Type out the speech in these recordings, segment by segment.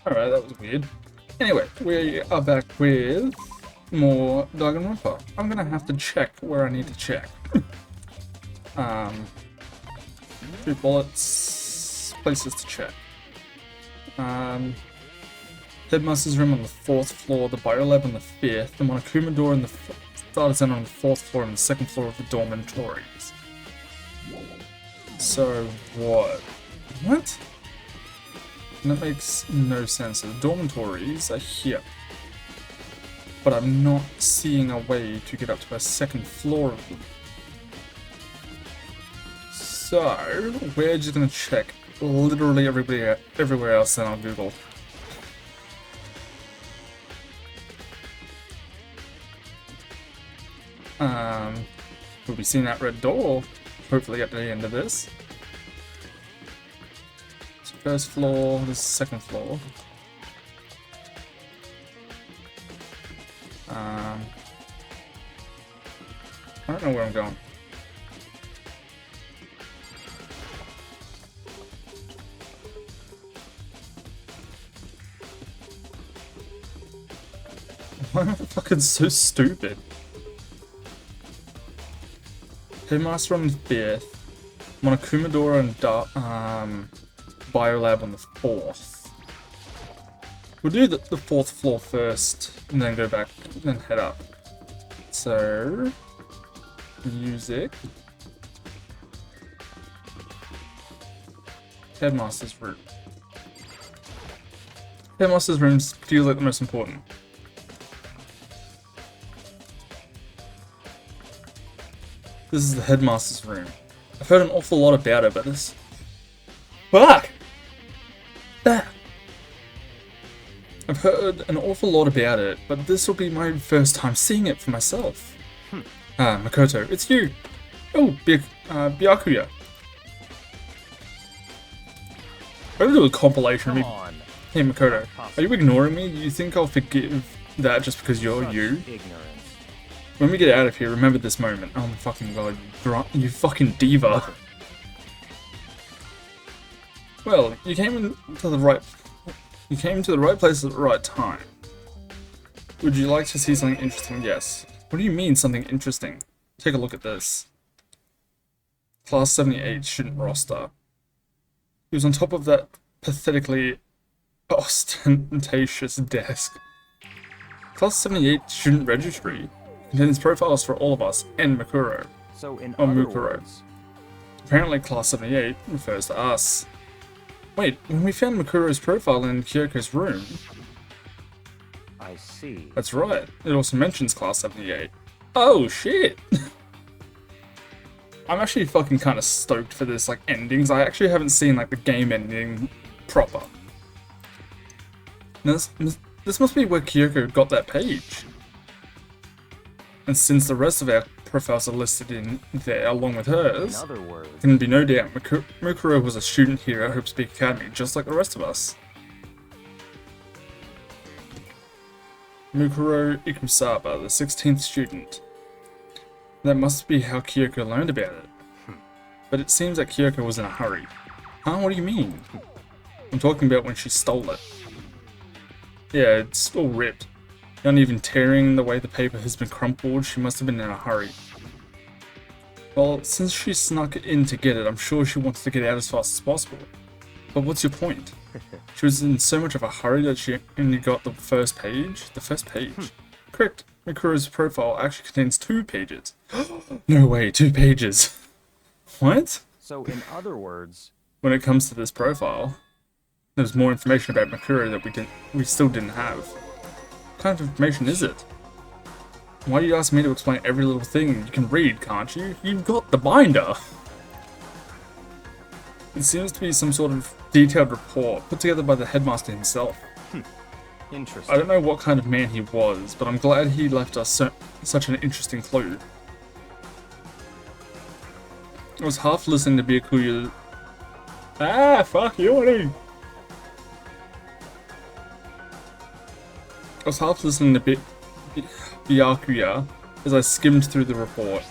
Alright, that was weird. Anyway, we are back with more Danganronpa. I'm gonna have to check where I need to check. 3 bullets, places to check. Headmaster's room on the 4th floor, the biolab on the 5th, the Monokuma door in the starter center on the 4th floor, and the 2nd floor of the dormitories. So, what? What? That makes no sense. So the dormitories are here. But I'm not seeing a way to get up to a 2nd floor of them. So, we're just gonna check literally everywhere else than on Google. We'll be seeing that red door, hopefully at the end of this. So 1st floor, this is 2nd floor. I don't know where I'm going. Why am I fucking so stupid? Headmaster on the 5th, Monokuma door and biolab on the 4th. We'll do the 4th floor first, and then go back, and then head up. So, music. Headmaster's room. Headmaster's room feels like the most important. This is the headmaster's room. I've heard an awful lot about it, but this... Fuck! Ah! I've heard an awful lot about it, but this will be my first time seeing it for myself. Ah, Makoto, it's you! Oh, Byakuya. I'm gonna do a compilation of me. Hey Makoto, are you ignoring me? You think I'll forgive that just because you're you? When we get out of here, remember this moment. Oh my fucking god, you fucking diva. Well, you came to the right place at the right time. Would you like to see something interesting? Yes. What do you mean, something interesting? Take a look at this. Class 78 student roster. He was on top of that pathetically ostentatious desk. Class 78 student registry contains profiles for all of us and Mukuro. So in or other Mukuro. words, Apparently Class 78 refers to us. Wait, when we found Mukuro's profile in Kyoko's room... I see. That's right, it also mentions Class 78. Oh shit! I'm actually fucking kind of stoked for this like endings. I actually haven't seen like the game ending proper. Now, this must be where Kyoko got that page. And since the rest of our profiles are listed in there along with hers, In other words, there can be no doubt Mukuro was a student here at Hope Speak Academy, just like the rest of us. Mukuro Ikusaba, the 16th student. That must be how Kyoko learned about it. But it seems that Kyoko was in a hurry. Huh? What do you mean? I'm talking about when she stole it. Yeah, it's all ripped. Not even tearing the way the paper has been crumpled, she must have been in a hurry. Well, since she snuck in to get it, I'm sure she wants to get out as fast as possible. But what's your point? She was in so much of a hurry that she only got the first page? The first page? Correct. Mikuro's profile actually contains 2 pages. No way, 2 pages. What? so in other words, When it comes to this profile, there's more information about Mikuro that we still didn't have. What kind of information is it? Why do you ask me to explain every little thing? You can read, can't you? You've got the binder! It seems to be some sort of detailed report put together by the headmaster himself. interesting. I don't know what kind of man he was, but I'm glad he left us such an interesting clue. I was half listening to Byakuya. Ah, fuck you, I was half listening to Byakuya as I skimmed through the report.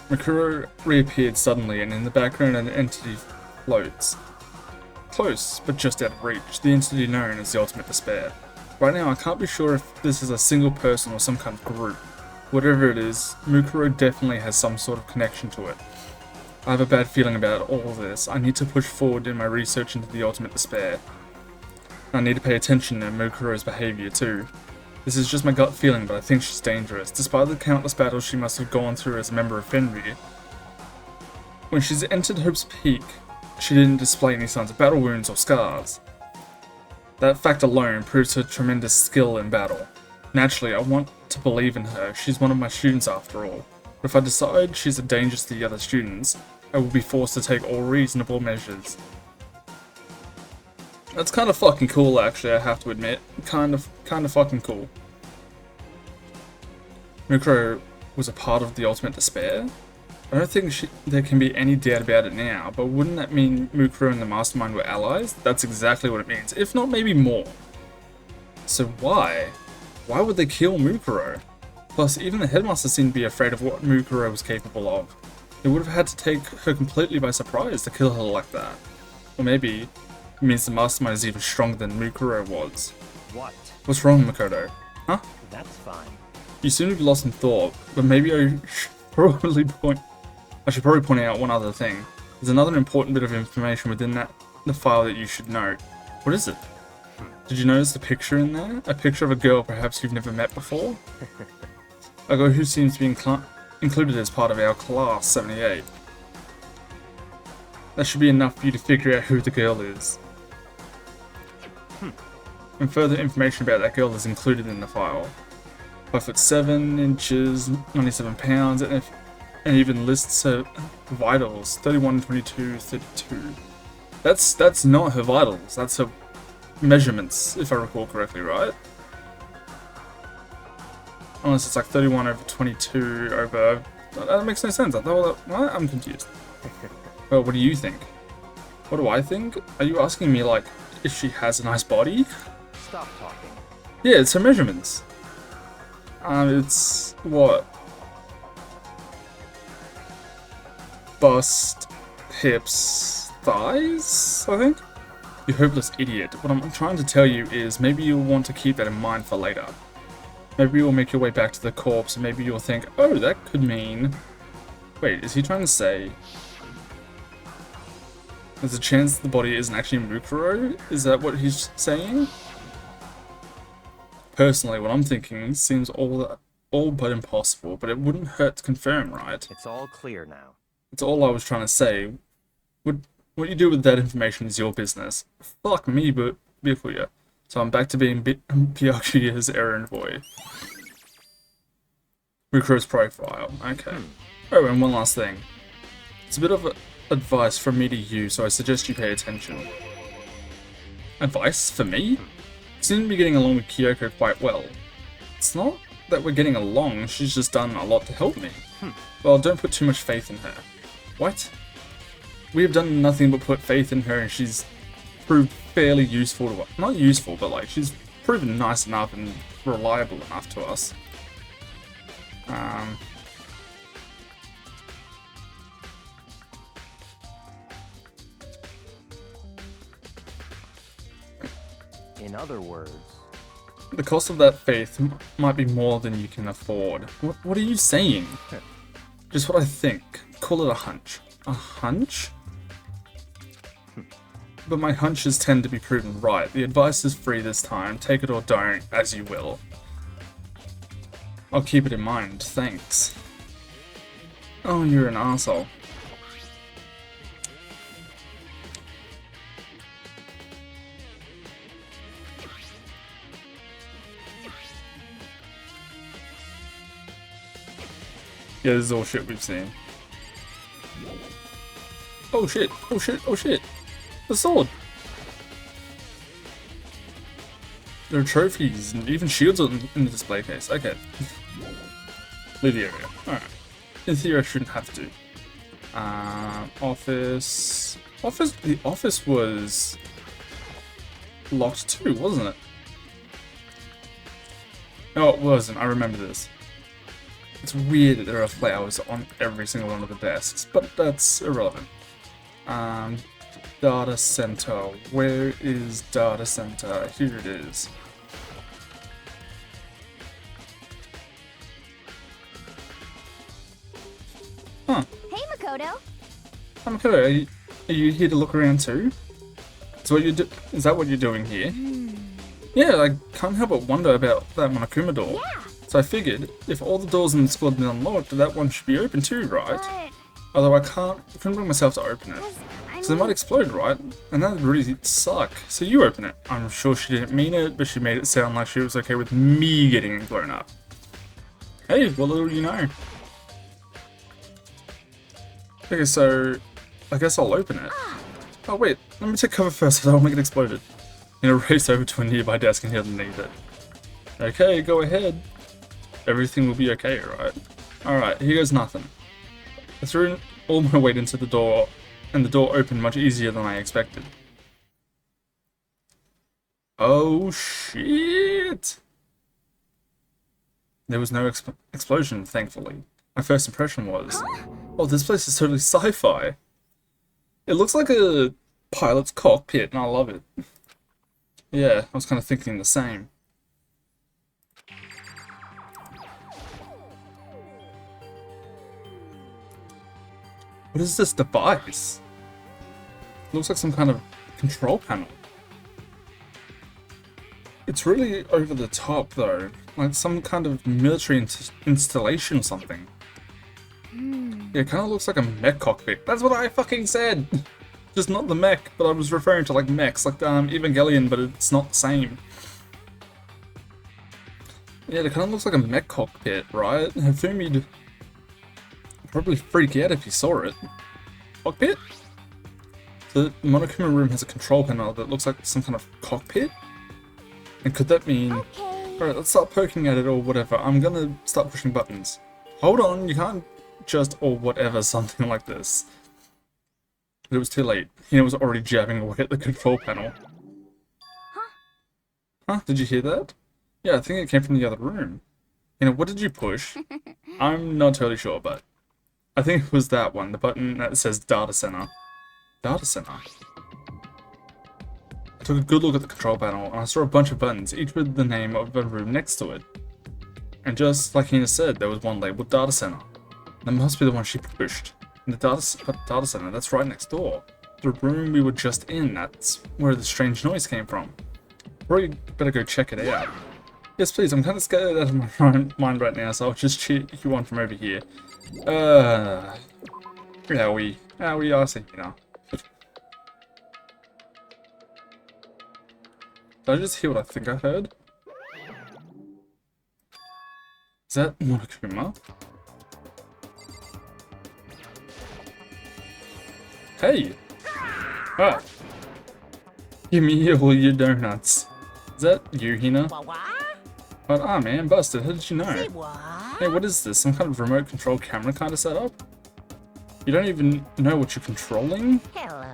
Mikuro reappeared suddenly, and in the background an entity floats. Close, but just out of reach, the entity known as the Ultimate Despair. Right now, I can't be sure if this is a single person or some kind of group. Whatever it is, Mukuro definitely has some sort of connection to it. I have a bad feeling about all of this. I need to push forward in my research into the Ultimate Despair. I need to pay attention to Mukuro's behavior too. This is just my gut feeling, but I think she's dangerous. Despite the countless battles she must have gone through as a member of Fenrir, when she's entered Hope's Peak, she didn't display any signs of battle wounds or scars. That fact alone proves her tremendous skill in battle. Naturally, I want to believe in her. She's one of my students after all. But if I decide she's a danger to the other students, I will be forced to take all reasonable measures. That's kind of fucking cool, actually, I have to admit. Kind of fucking cool. Mukuro was a part of the Ultimate Despair? I don't think there can be any doubt about it now, but wouldn't that mean Mukuro and the Mastermind were allies? That's exactly what it means, if not maybe more. So why? Why would they kill Mukuro? Plus, even the headmaster seemed to be afraid of what Mukuro was capable of. They would have had to take her completely by surprise to kill her like that. Or maybe it means the Mastermind is even stronger than Mukuro was. What? What's wrong, Makoto? Huh? That's fine. You seem to be lost in thought, but maybe I should probably point out one other thing. There's another important bit of information within the file that you should note. What is it? Did you notice the picture in there? A picture of a girl perhaps you've never met before? A girl who seems to be included as part of our class 78. That should be enough for you to figure out who the girl is. And further information about that girl is included in the file. 5'7", 97 pounds, and even lists her vitals, 31, 22, 32. That's not her vitals, that's her measurements, if I recall correctly, right? Unless it's like 31 over 22 over... That makes no sense. I thought, what? I'm confused. Well, what do you think? What do I think? Are you asking me, like, if she has a nice body? Stop talking. Yeah, it's her measurements. It's... what? Bust, hips, thighs, I think? You hopeless idiot. What I'm trying to tell you is maybe you'll want to keep that in mind for later. Maybe you'll make your way back to the corpse and maybe you'll think, oh, that could mean... Wait, is he trying to say... There's a chance the body isn't actually Mukuro? Is that what he's saying? Personally, what I'm thinking seems all but impossible, but it wouldn't hurt to confirm, right? It's all clear now. That's all I was trying to say. What you do with that information is your business. Fuck me, but Byakuya. So I'm back to being Byakuya's errand boy. Mukuro's profile. Okay. Oh, and one last thing. It's a bit of advice from me to you, so I suggest you pay attention. Advice for me? You seem to be getting along with Kyoko quite well. It's not that we're getting along, she's just done a lot to help me. Well, don't put too much faith in her. What? We have done nothing but put faith in her and she's proved fairly useful to us. Not useful, but like, she's proven nice enough and reliable enough to us. In other words... The cost of that faith might be more than you can afford. What are you saying? Just what I think. Call it a hunch. A hunch? But my hunches tend to be proven right. The advice is free this time. Take it or don't, as you will. I'll keep it in mind. Thanks. Oh, you're an arsehole. Yeah, this is all shit we've seen. Oh shit, oh shit, oh shit. The sword! There are trophies and even shields in the display case. Okay. Leave the area. Alright. In theory, I shouldn't have to. Office... The office was... locked too, wasn't it? No, it wasn't. I remember this. It's weird that there are flowers on every single one of the desks, but that's irrelevant. Data center. Where is data center? Here it is. Huh. Hey, Makoto. I'm okay. Are you here to look around too? Is that what you're doing here? Yeah, I can't help but wonder about that Monokuma door. Yeah. So I figured, if all the doors in the school have been unlocked, that one should be open too, right? But, Although I couldn't bring myself to open it. 'cause, I So it might explode, right? And that would really suck. So you open it. I'm sure she didn't mean it, but she made it sound like she was okay with me getting it blown up. Hey, what little you know. Okay, so I guess I'll open it. Oh wait, let me take cover first so I don't make it exploded. You know, race over to a nearby desk and hid underneath it. Okay, go ahead. Everything will be okay, right? Alright, here goes nothing. I threw all my weight into the door, and the door opened much easier than I expected. Oh shit! There was no explosion, thankfully. My first impression was, oh, this place is totally sci-fi. It looks like a pilot's cockpit, and I love it. Yeah, I was kind of thinking the same. What is this device? It looks like some kind of control panel. It's really over the top though, like some kind of military installation or something. Yeah, it kind of looks like a mech cockpit. That's what I fucking said! Just not the mech, but I was referring to like mechs, like Evangelion, but it's not the same. Yeah, it kind of looks like a mech cockpit, right? Hifumi'd probably freak out if he saw it. Cockpit? The Monokuma room has a control panel that looks like some kind of cockpit? And could that mean... Okay. Alright, let's start poking at it or whatever. I'm gonna start pushing buttons. Hold on, you can't just or whatever something like this. But it was too late. He was already jabbing away at the control panel. Huh? Did you hear that? Yeah, I think it came from the other room. You know, what did you push? I'm not totally sure, but I think it was that one, the button that says Data Center. Data Center? I took a good look at the control panel, and I saw a bunch of buttons, each with the name of a room next to it. And just like Hina said, there was one labeled Data Center. That must be the one she pushed. And the data center, that's right next door. The room we were just in, that's where the strange noise came from. Probably better go check it out. Yes, please, I'm kind of scared out of my mind right now, so I'll just cheer you on from over here. Owie, I see, you know. Did I just hear what I think I heard? Is that Monokuma? Hey! Ah! Give me all your donuts. Is that you, Hina? But ah man, busted, how did you know? Hey, what is this? Some kind of remote control camera kind of setup? You don't even know what you're controlling? Hello.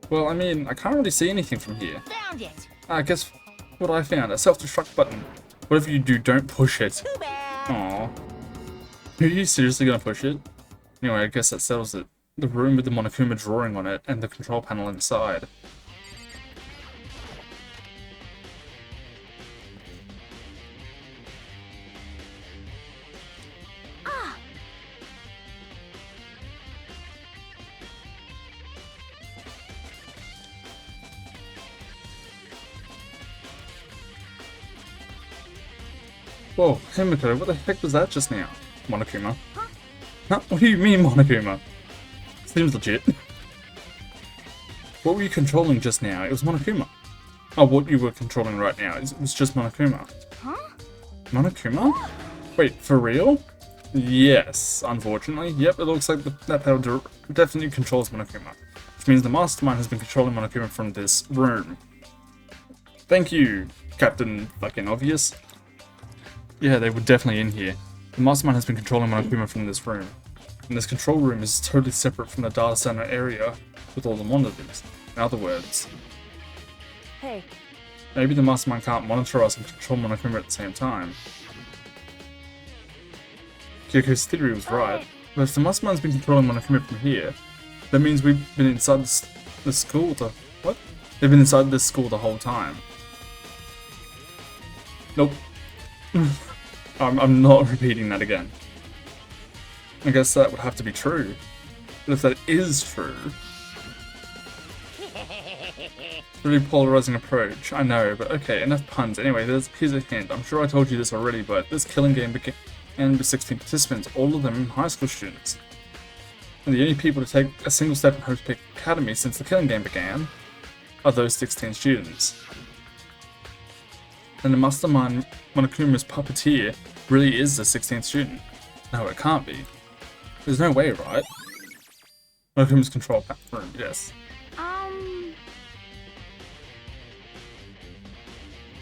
Well, I mean, I can't really see anything from here. Found it. I guess what I found, a self-destruct button. Whatever you do, don't push it. Too bad. Aww. Are you seriously gonna push it? Anyway, I guess that settles it. The room with the Monokuma drawing on it and the control panel inside. Whoa, Himiko, what the heck was that just now? Monokuma. Huh? What do you mean, Monokuma? Seems legit. What were you controlling just now? It was Monokuma. Oh, what you were controlling right now, it was just Monokuma. Huh? Monokuma? Wait, for real? Yes, unfortunately. Yep, it looks like that pedal definitely controls Monokuma. Which means the mastermind has been controlling Monokuma from this room. Thank you, Captain fucking Obvious. Yeah, they were definitely in here. The mastermind has been controlling Monokuma from this room. And this control room is totally separate from the data center area with all the monitors. In other words, Hey. maybe the mastermind can't monitor us and control Monokuma at the same time. Kyoko's theory was right, but if the mastermind's been controlling Monokuma from here, that means we've been inside The school, what? They've been inside this school the whole time. Nope. I'm not repeating that again. I guess that would have to be true. But if that is true... Really polarizing approach, I know, but okay, enough puns. Anyway, here's a hint. I'm sure I told you this already, but this killing game began with 16 participants, all of them high school students. And the only people to take a single step in Hope's Peak Academy since the killing game began are those 16 students. And the mastermind, Monokuma's puppeteer, really is the 16th student. No, it can't be. There's no way, right? Monokuma's control room, yes.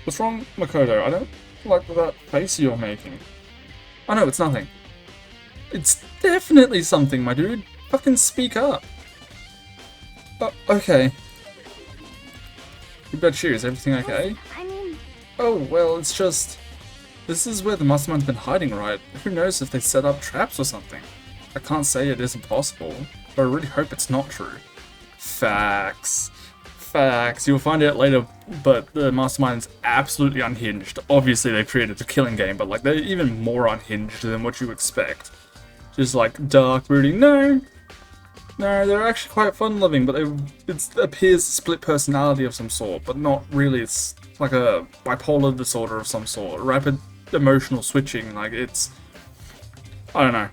What's wrong, Makoto? I don't like that face you're making. Oh no, it's nothing. It's definitely something, my dude. Fucking speak up. Okay. You better cheers, everything okay? I mean... Oh, well, it's just... This is where the mastermind's been hiding, right? Who knows if they set up traps or something? I can't say it isn't possible, but I really hope it's not true. Facts. Facts. You'll find out later, but the mastermind's absolutely unhinged. Obviously, they created the killing game, but like they're even more unhinged than what you expect. Just like dark, brooding. No, they're actually quite fun-loving, but it appears split personality of some sort, but not really. It's like a bipolar disorder of some sort. Rapid emotional switching. Like it's, I don't know.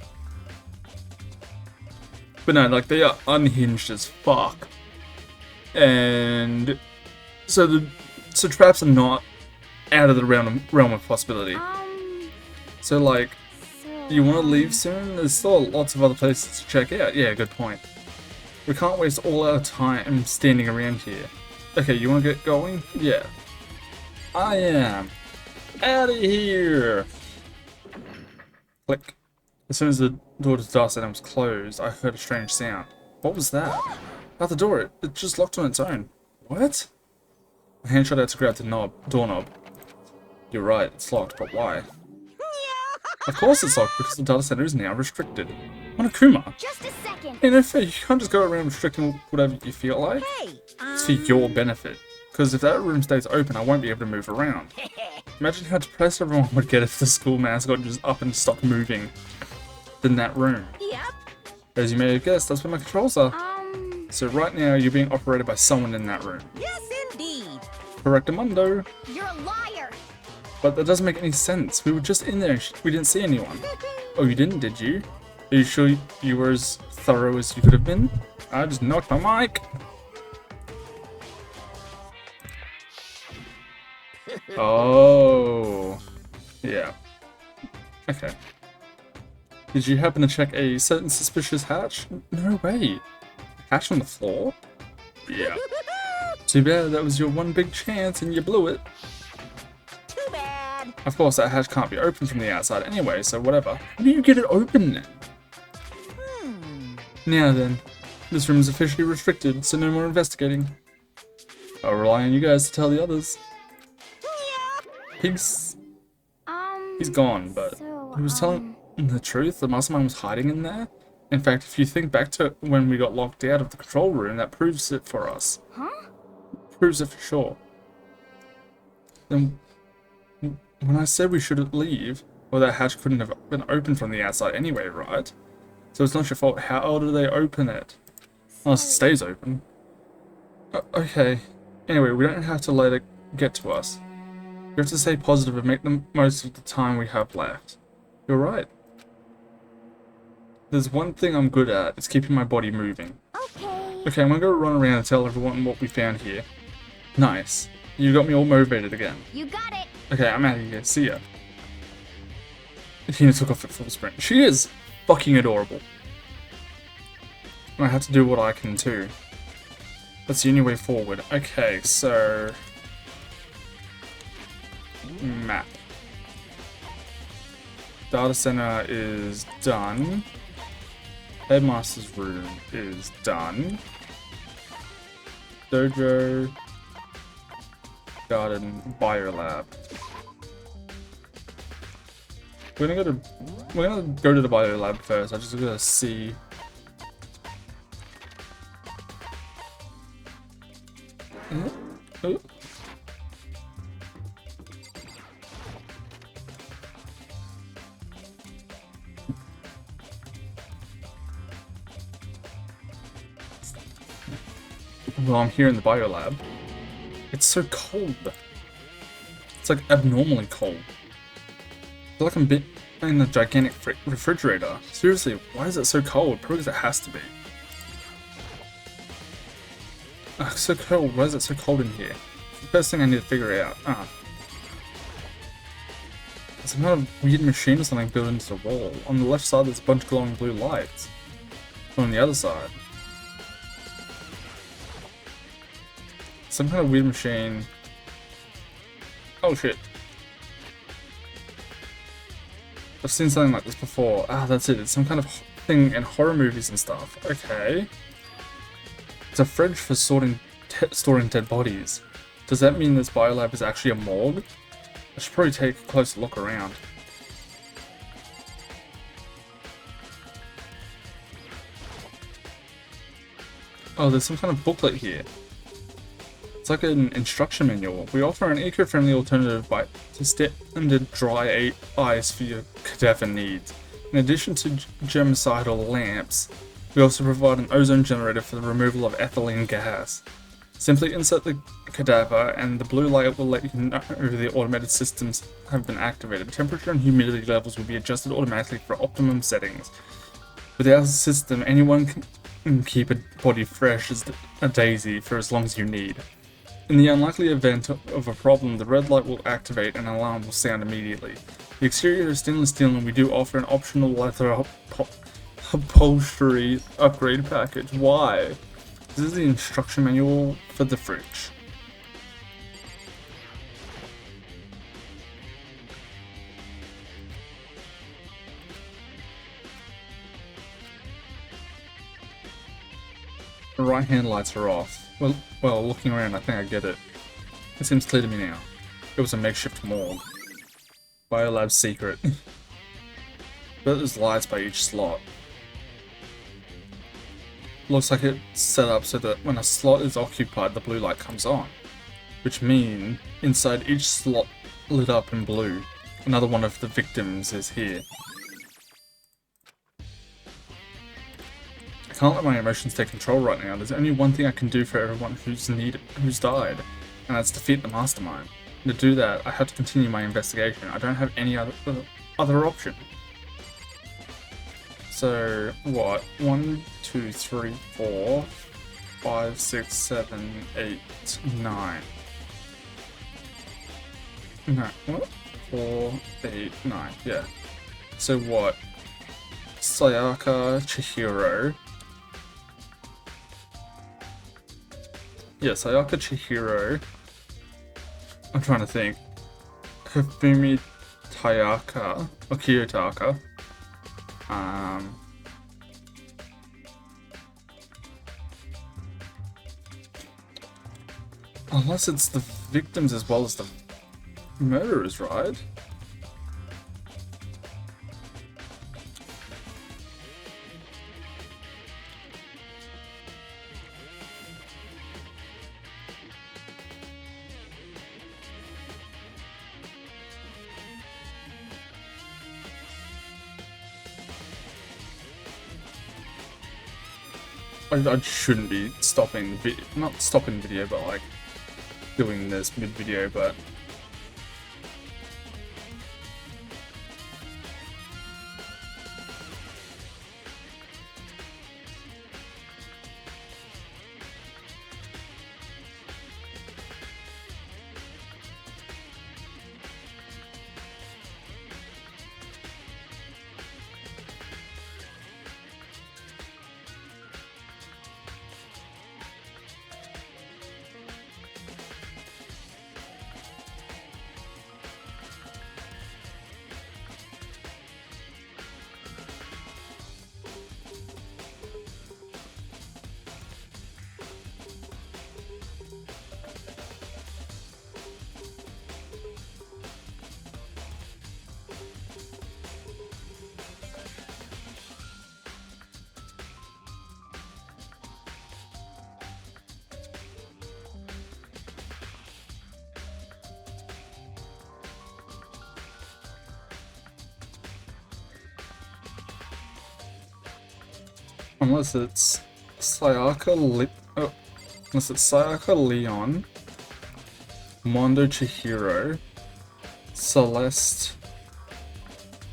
But no, like they are unhinged as fuck. And so traps are not out of the realm of possibility. So like, do you want to leave soon? There's still lots of other places to check out. Yeah, good point. We can't waste all our time standing around here. Okay, you want to get going? Yeah. I am. Out of here! Click. As soon as the door to the dark center was closed, I heard a strange sound. What was that? Out the door, it just locked on its own. What? My hand shot out to grab the doorknob. You're right, it's locked, but why? Of course it's locked, because the data center is now restricted. Monokuma! Just a second. Hey, no fair, you can't just go around restricting whatever you feel like. It's for your benefit. Because if that room stays open, I won't be able to move around. Imagine how depressed everyone would get if the school mascot just up and stopped moving in that room. Yep. As you may have guessed, that's where my controls are. So right now, you're being operated by someone in that room. Yes, indeed. Correctamundo. You're a liar. But that doesn't make any sense. We were just in there. We didn't see anyone. Oh, you didn't, did you? Are you sure you were as thorough as you could have been? I just knocked my mic. Oh. Yeah. Okay. Did you happen to check a certain suspicious hatch? No way. Hatch on the floor? Yeah. Too bad that was your one big chance and you blew it. Too bad. Of course, that hatch can't be opened from the outside anyway, so whatever. How do you get it open then? Now then, this room is officially restricted, so no more investigating. I'll rely on you guys to tell the others. He's gone, but he was telling the truth. The mastermind was hiding in there. In fact, if you think back to when we got locked out of the control room, that proves it for us. Huh? Proves it for sure. Then, when I said we should leave, well, that hatch couldn't have been opened from the outside anyway, right? So it's not your fault. How do they open it? Unless it stays open. Okay. Anyway, we don't have to let it get to us. We have to stay positive and make the most of the time we have left. You're right. There's one thing I'm good at, it's keeping my body moving. Okay, I'm gonna go run around and tell everyone what we found here. Nice. You got me all motivated again. You got it. Okay, I'm out of here. See ya. Hina took off at full sprint. She is fucking adorable. I have to do what I can too. That's the only way forward. Okay, so... Map. Data center is done. Headmaster's room is done. Dojo. Garden. Biolab. We're gonna go to the biolab first. I just gotta see. Oh. Well, I'm here in the biolab. It's so cold. It's like abnormally cold. I feel like I'm in a gigantic refrigerator. Seriously, why is it so cold? Probably because it has to be. So cold. Why is it so cold in here? The first thing I need to figure out. There's some kind of weird machine or something built into the wall. On the left side, there's a bunch of glowing blue lights. On the other side, some kind of weird machine. Oh shit. I've seen something like this before. Ah, that's it. It's some kind of thing in horror movies and stuff. Okay. It's a fridge for storing dead bodies. Does that mean this biolab is actually a morgue? I should probably take a closer look around. Oh, there's some kind of booklet here. It's like an instruction manual. We offer an eco-friendly alternative to standard dry ice for your cadaver needs. In addition to germicidal lamps, we also provide an ozone generator for the removal of ethylene gas. Simply insert the cadaver and the blue light will let you know the automated systems have been activated. Temperature and humidity levels will be adjusted automatically for optimum settings. With our system, anyone can keep a body fresh as a daisy for as long as you need. In the unlikely event of a problem, the red light will activate and an alarm will sound immediately. The exterior is stainless steel and we do offer an optional leather upholstery upgrade package. Why? This is the instruction manual for the fridge. The right hand lights are off. Well, looking around, I think I get it. It seems clear to me now. It was a makeshift morgue. Biolab secret. But there's lights by each slot. Looks like it's set up so that when a slot is occupied, the blue light comes on. Which means inside each slot lit up in blue, another one of the victims is here. I can't let my emotions take control right now. There's only one thing I can do for everyone who's died, and that's defeat the mastermind. And to do that, I have to continue my investigation. I don't have any other option. So, what? 1, 2, 3, 4, 5, 6, 7, 8, 9. No, what? 4, 8, 9, yeah. So what? Sayaka Chihiro. Yeah, Sayaka Chihiro. I'm trying to think. Hifumi Tayaka, or Kiyotaka. Unless it's the victims as well as the murderers, right? I shouldn't be stopping, not stopping video, but like doing this mid-video, but Unless it's unless it's Sayaka Leon, Mondo Chihiro, Celeste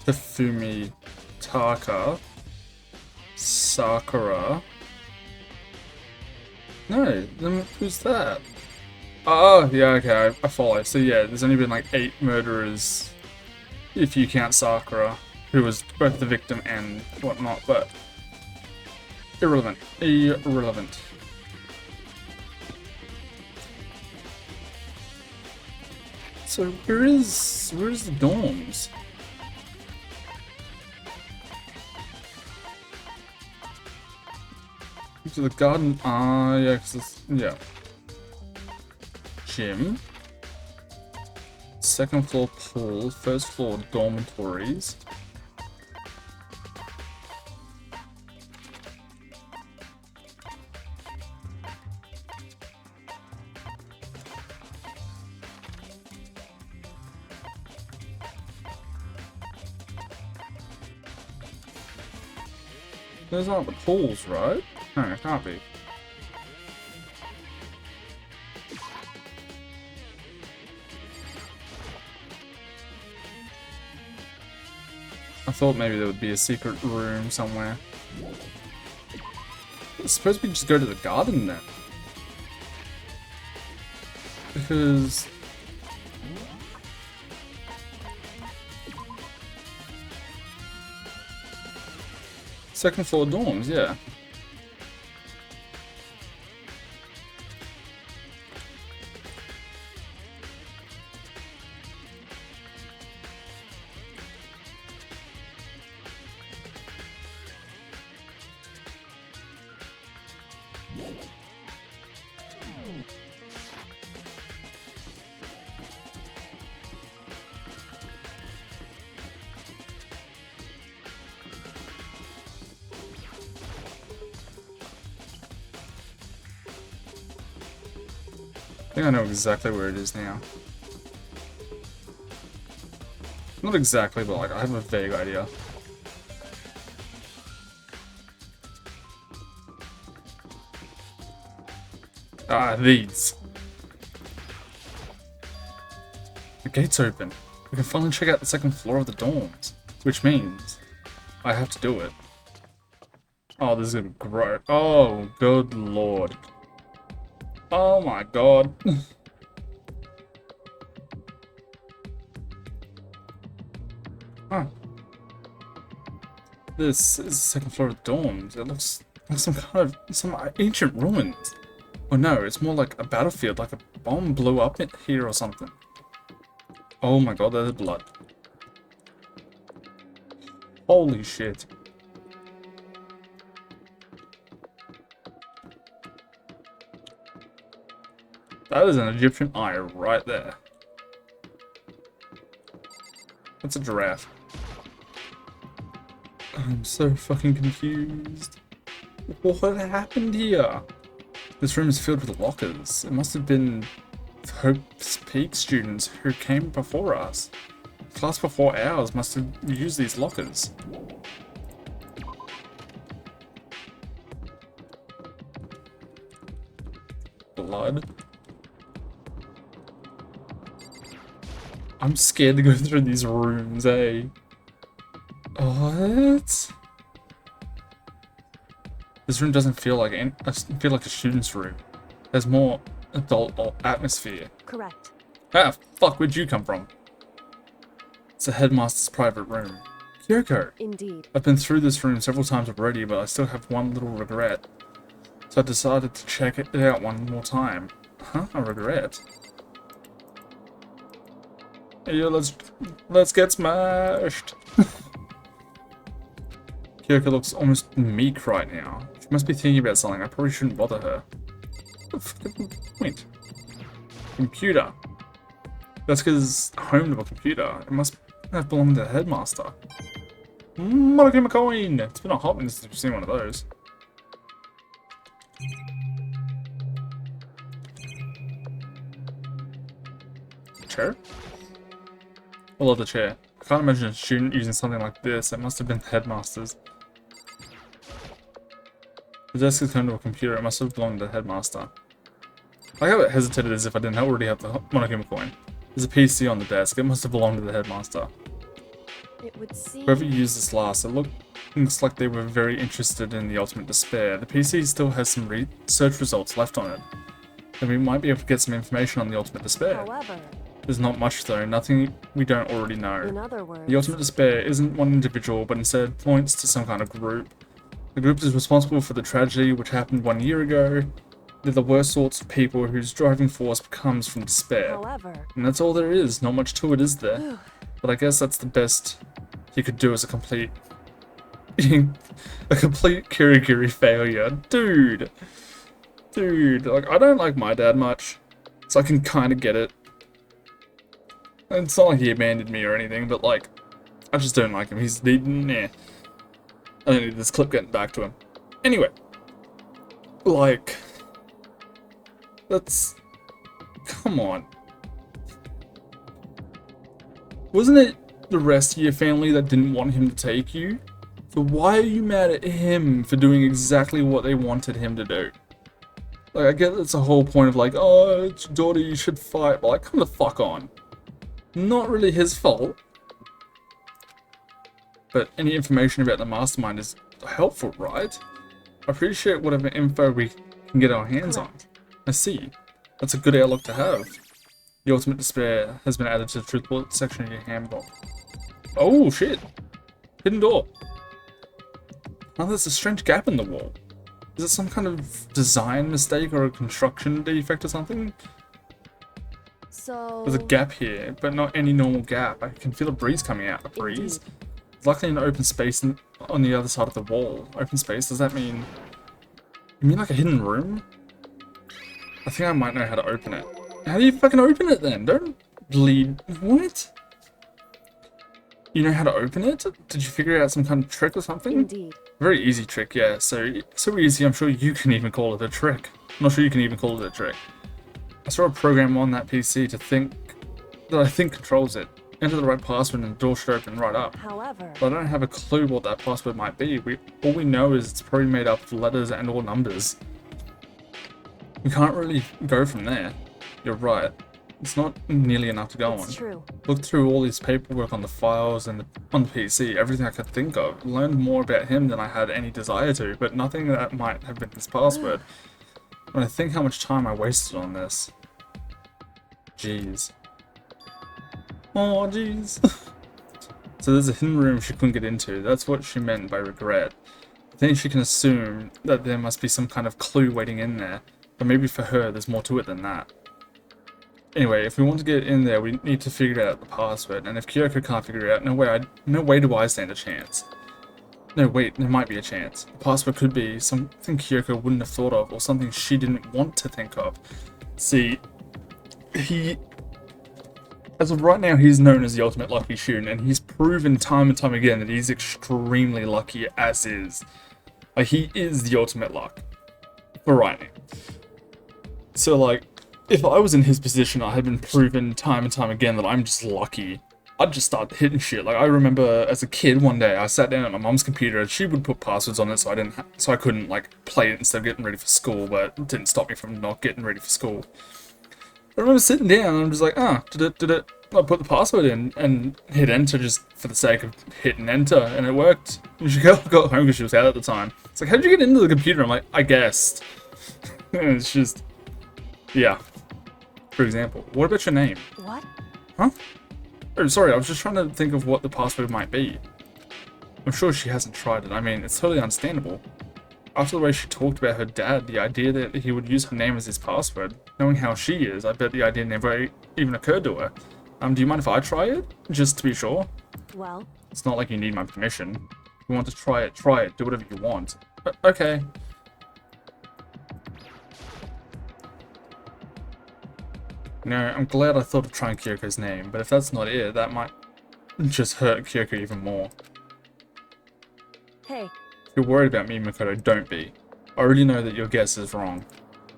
Hifumi Taka, Sakura. No, then who's that? Oh, yeah, okay, I follow. So yeah, there's only been like 8 murderers, if you count Sakura, who was both the victim and whatnot, but irrelevant. Irrelevant. So where's the dorms? To the garden. Ah, yeah, 'cause it's, yeah. Gym. Second floor pool. First floor dormitories. Those aren't the pools, right? No, it can't be. I thought maybe there would be a secret room somewhere. I suppose we just go to the garden then. Because... second floor dorms, yeah. I think I know exactly where it is now. Not exactly, but like I have a vague idea. Ah, these. The gate's open. We can finally check out the second floor of the dorms. Which means I have to do it. Oh, this is gonna be great. Oh, good lord. Oh my god. Huh. This is the second floor of the dorms. It looks like some ancient ruins. Oh no, it's more like a battlefield, like a bomb blew up here or something. Oh my god, there's blood. Holy shit. That is an Egyptian eye right there. That's a giraffe. I'm so fucking confused. What happened here? This room is filled with lockers. It must have been Hope's Peak students who came before us. Class before ours must have used these lockers. Blood. I'm scared to go through these rooms, eh? What? This room doesn't feel like a student's room. There's more adult atmosphere. Correct. Ah, fuck, where'd you come from? It's the headmaster's private room. Kyoko! Indeed. I've been through this room several times already, but I still have one little regret. So I decided to check it out one more time. Huh? A regret? Yeah, let's get smashed! Kyoko looks almost meek right now. She must be thinking about something. I probably shouldn't bother her. What the fucking point? Computer. That's because home to a computer. It must have belonged to the headmaster. Monochrome coin! It's been a hot minute since we've seen one of those. Chair? I love the chair. I can't imagine a student using something like this. It must have been the headmaster's. The desk is turned to a computer. It must have belonged to the headmaster. I have it hesitated as if I didn't already have the Monokuma coin. There's a PC on the desk. It must have belonged to the headmaster. It would seem. Whoever used this last, it looks like they were very interested in the ultimate despair. The PC still has some search results left on it. Then we might be able to get some information on the ultimate despair. However, There's not much though, nothing we don't already know. in other words, The ultimate despair isn't one individual, but instead points to some kind of group. The group is responsible for the tragedy which happened 1 year ago. They're the worst sorts of people whose driving force comes from despair. however, And that's all there is, not much to it, is there? But I guess that's the best you could do as a complete Kirigiri failure. Dude, like, I don't like my dad much, so I can kind of get it. And it's not like he abandoned me or anything, but like, I just don't like him. He's nah. I don't need this clip getting back to him. Anyway, like, come on. Wasn't it the rest of your family that didn't want him to take you? So why are you mad at him for doing exactly what they wanted him to do? Like, I get that's the whole point of like, oh, it's your daughter, you should fight, but like, come the fuck on. Not really his fault. But any information about the mastermind is helpful, right? I appreciate whatever info we can get our hands on. I see. That's a good outlook to have. The ultimate despair has been added to the truth bullet section of your handbook. Oh shit! Hidden door. Oh, there's a strange gap in the wall. Is it some kind of design mistake or a construction defect or something? so There's a gap here, but not any normal gap. I can feel a breeze coming out. A breeze? Indeed. Luckily an open space on the other side of the wall. Open space, does that mean... You mean like a hidden room? I think I might know how to open it. How do you fucking open it then? Don't bleed. What? You know how to open it? Did you figure out some kind of trick or something? Indeed. Very easy trick, yeah. So easy, I'm sure you can even call it a trick. I'm not sure you can even call it a trick. I saw a program on that PC that I think controls it. Enter the right password and the door should open right up. However, But I don't have a clue what that password might be. All we know is it's probably made up of letters and or numbers. We can't really go from there. You're right. It's not nearly enough to go on. it's true. Looked through all his paperwork on the files and on the PC, everything I could think of. Learned more about him than I had any desire to, but nothing that might have been his password. When I think how much time I wasted on this. Jeez. Oh, jeez. So there's a hidden room she couldn't get into. That's what she meant by regret. I think she can assume that there must be some kind of clue waiting in there. But maybe for her, there's more to it than that. Anyway, if we want to get in there, we need to figure out the password. And if Kyoko can't figure it out, no way do I stand a chance. No, wait, there might be a chance. The password could be something Kyoko wouldn't have thought of, or something she didn't want to think of. See, as of right now, he's known as the ultimate lucky shun, and he's proven time and time again that he's extremely lucky as is. Like, he is the ultimate luck. For right now. So, like, if I was in his position, I had been proven time and time again that I'm just lucky. I'd just start hitting shit. Like, I remember as a kid one day, I sat down at my mom's computer and she would put passwords on it so I couldn't, like, play it instead of getting ready for school, but it didn't stop me from not getting ready for school. I remember sitting down and I'm just like, did it? I put the password in and hit enter just for the sake of hitting enter, and it worked. And she got home because she was out at the time. It's like, how'd you get into the computer? I'm like, I guessed. And it's just, yeah. For example, what about your name? What? Huh? Oh, sorry, I was just trying to think of what the password might be. I'm sure she hasn't tried it. I mean, it's totally understandable. After the way she talked about her dad, the idea that he would use her name as his password, knowing how she is, I bet the idea never even occurred to her. Do you mind if I try it? Just to be sure? Well, It's not like you need my permission. If you want to try it, try it. Do whatever you want. Okay. No, I'm glad I thought of trying Kyoko's name, but if that's not it, that might just hurt Kyoko even more. hey, If you're worried about me, Makoto, don't be. I already know that your guess is wrong.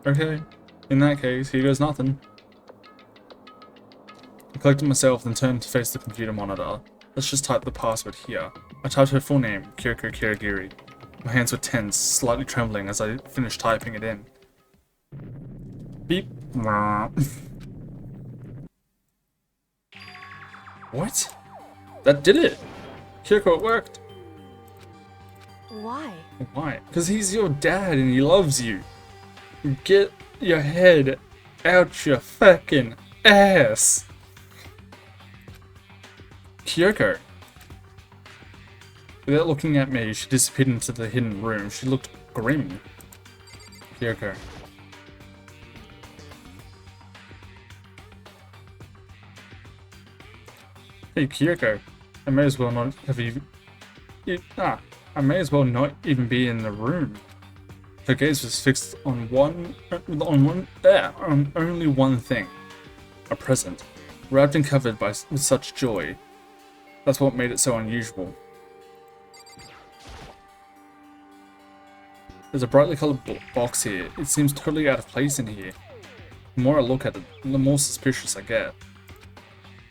Okay, in that case, here goes nothing. I collected myself, then turned to face the computer monitor. Let's just type the password here. I typed her full name, Kyoko Kirigiri. My hands were tense, slightly trembling as I finished typing it in. Beep. What? That did it! Kyoko, it worked! Why? Why? Because he's your dad and he loves you. Get your head out your fucking ass! Kyoko. Without looking at me, she disappeared into the hidden room. She looked grim. Kyoko. Hey Kyoko, I may as well not have I may as well not even be in the room. Her gaze was fixed on only one thing. A present, wrapped and covered with such joy. That's what made it so unusual. There's a brightly colored box here. It seems totally out of place in here. The more I look at it, the more suspicious I get.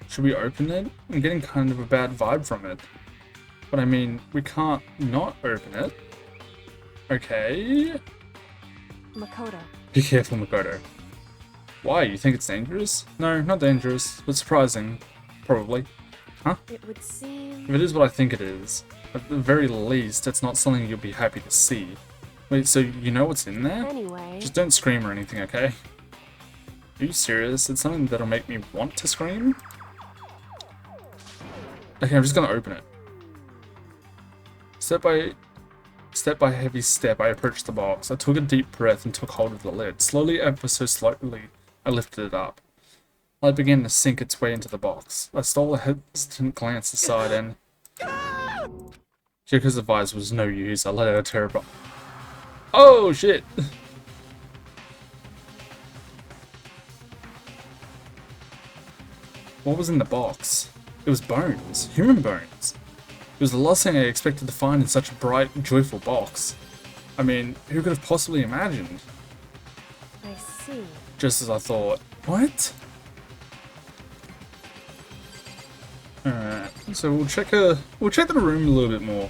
Should we open it? I'm getting kind of a bad vibe from it. But I mean, we can't not open it. Okay. Makoto. Be careful, Makoto. Why? You think it's dangerous? No, not dangerous, but surprising. Probably. Huh? It would seem... If it is what I think it is, at the very least, it's not something you'll be happy to see. Wait, so you know what's in there? Anyway... Just don't scream or anything, okay? Are you serious? It's something that'll make me want to scream? Okay, I'm just gonna open it. Step by heavy step, I approached the box. I took a deep breath and took hold of the lid. Slowly, ever so slowly, I lifted it up. Light began to sink its way into the box. I stole a hesitant glance aside and... Kyoko's advice was no use. I let out a terrible... Oh, shit! What was in the box? It was bones. Human bones. It was the last thing I expected to find in such a bright, joyful box. I mean, who could have possibly imagined? I see. Just as I thought. What? Alright, so we'll check the room a little bit more.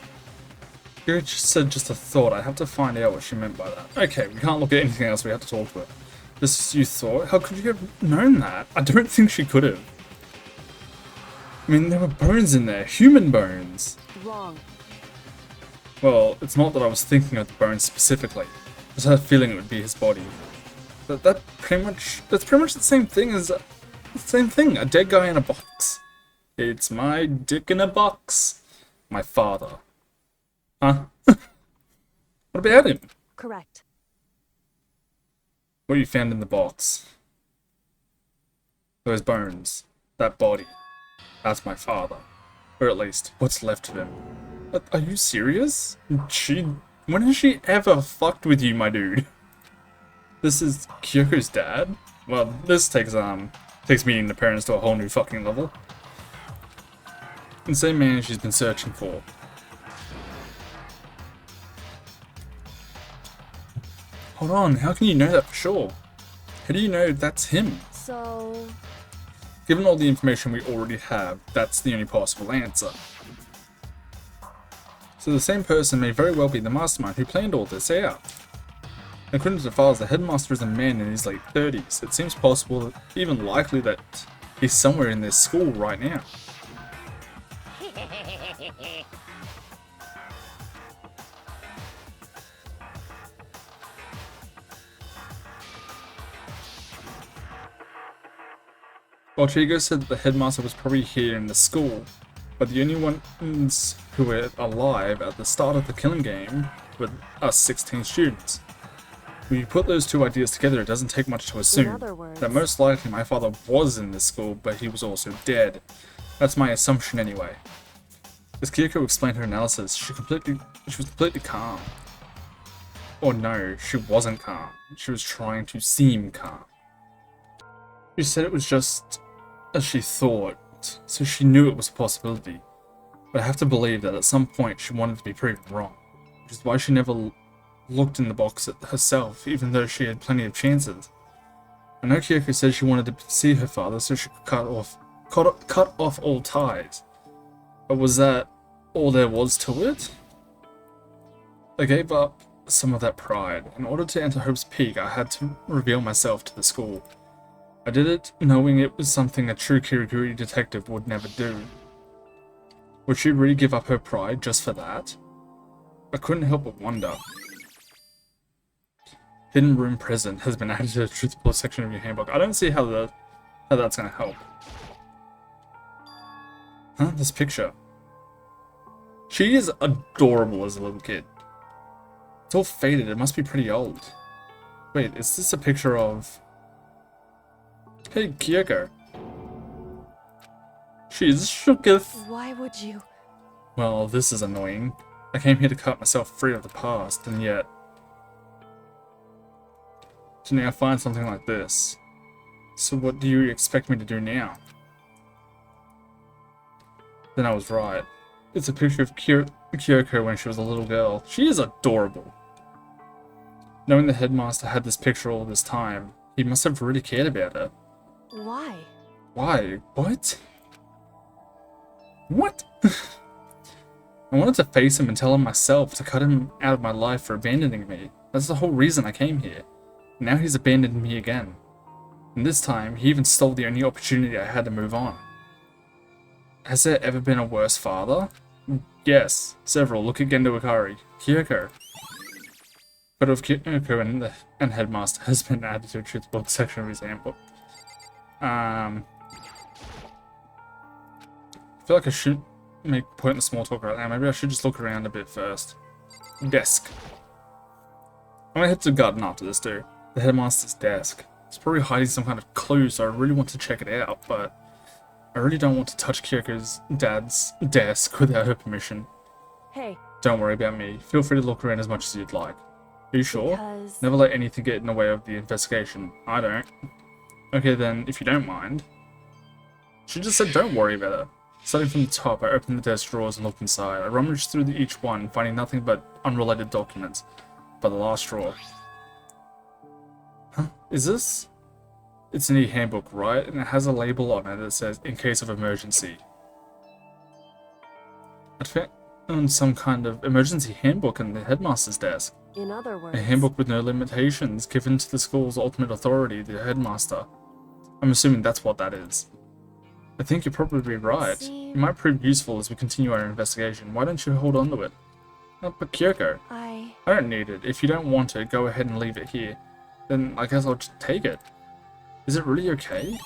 You just said just a thought. I have to find out what she meant by that. Okay, we can't look at anything else. We have to talk to her. This is you thought? How could you have known that? I don't think she could have. I mean, there were bones in there. Human bones. Wrong. Well, it's not that I was thinking of the bones specifically. I just had a feeling it would be his body. But that's pretty much the same thing as... a dead guy in a box. It's my dick in a box. My father. Huh? What about him? Correct. What you found in the box. Those bones. That body. That's my father. Or at least, what's left of him. Are you serious? When has she ever fucked with you, my dude? This is Kyoko's dad? Well, this takes meeting the parents to a whole new fucking level. The same man she's been searching for. Hold on, how can you know that for sure? How do you know that's him? So... Given all the information we already have, that's the only possible answer. So the same person may very well be the mastermind who planned all this out. According to the files, the headmaster is a man in his late 30s. It seems possible, even likely, that he's somewhere in this school right now. Well, Trigo said that the headmaster was probably here in the school, but the only ones who were alive at the start of the killing game were us 16 students. When you put those two ideas together, it doesn't take much to assume that most likely my father was in this school, but he was also dead. That's my assumption anyway. As Kyoko explained her analysis, she was completely calm. Or no, she wasn't calm. She was trying to seem calm. She said it was just as she thought, so she knew it was a possibility. But I have to believe that at some point she wanted to be proven wrong, which is why she never looked in the box herself, even though she had plenty of chances. I know Kyoko said she wanted to see her father so she could cut off all ties. But was that all there was to it? I gave up some of that pride. In order to enter Hope's Peak, I had to reveal myself to the school. I did it knowing it was something a true Kirigiri detective would never do. Would she really give up her pride just for that? I couldn't help but wonder. Hidden room present has been added to the truthful section of your handbook. I don't see how that's gonna help. Huh? This picture. She is adorable as a little kid. It's all faded. It must be pretty old. Wait, is this a picture of... Hey, Kyoko. She's shooketh. Why would you? Well, this is annoying. I came here to cut myself free of the past, and yet... to now find something like this. So what do you expect me to do now? Then I was right. It's a picture of Kyoko when she was a little girl. She is adorable. Knowing the headmaster had this picture all this time, he must have really cared about her. Why? Why? What? What? I wanted to face him and tell him myself, to cut him out of my life for abandoning me. That's the whole reason I came here. Now he's abandoned me again. And this time, he even stole the only opportunity I had to move on. Has there ever been a worse father? Yes, several. Look at Gendo Ikari. Kyoko. Photo of Kyoko and Headmaster has been added to a truth book section of his handbook. I feel like I should make pointless small talk right now. Maybe I should just look around a bit first. Desk. I'm gonna head to the garden after this too. The headmaster's desk. It's probably hiding some kind of clue, so I really want to check it out, but I really don't want to touch Kyoko's dad's desk without her permission. Hey. Don't worry about me. Feel free to look around as much as you'd like. Are you sure? Because... Never let anything get in the way of the investigation. I don't. Okay then, if you don't mind. She just said don't worry about it. Starting from the top, I opened the desk drawers and looked inside. I rummaged through each one, finding nothing but unrelated documents. But the last drawer. Huh? Is this? It's an e-handbook, right? And it has a label on it that says, in case of emergency. I found some kind of emergency handbook in the headmaster's desk. In other words... A handbook with no limitations, given to the school's ultimate authority, the headmaster. I'm assuming that's what that is. I think you're probably right. It might prove useful as we continue our investigation. Why don't you hold on to it? But Kyoko, I don't need it. If you don't want it, go ahead and leave it here. Then I guess I'll just take it. Is it really okay?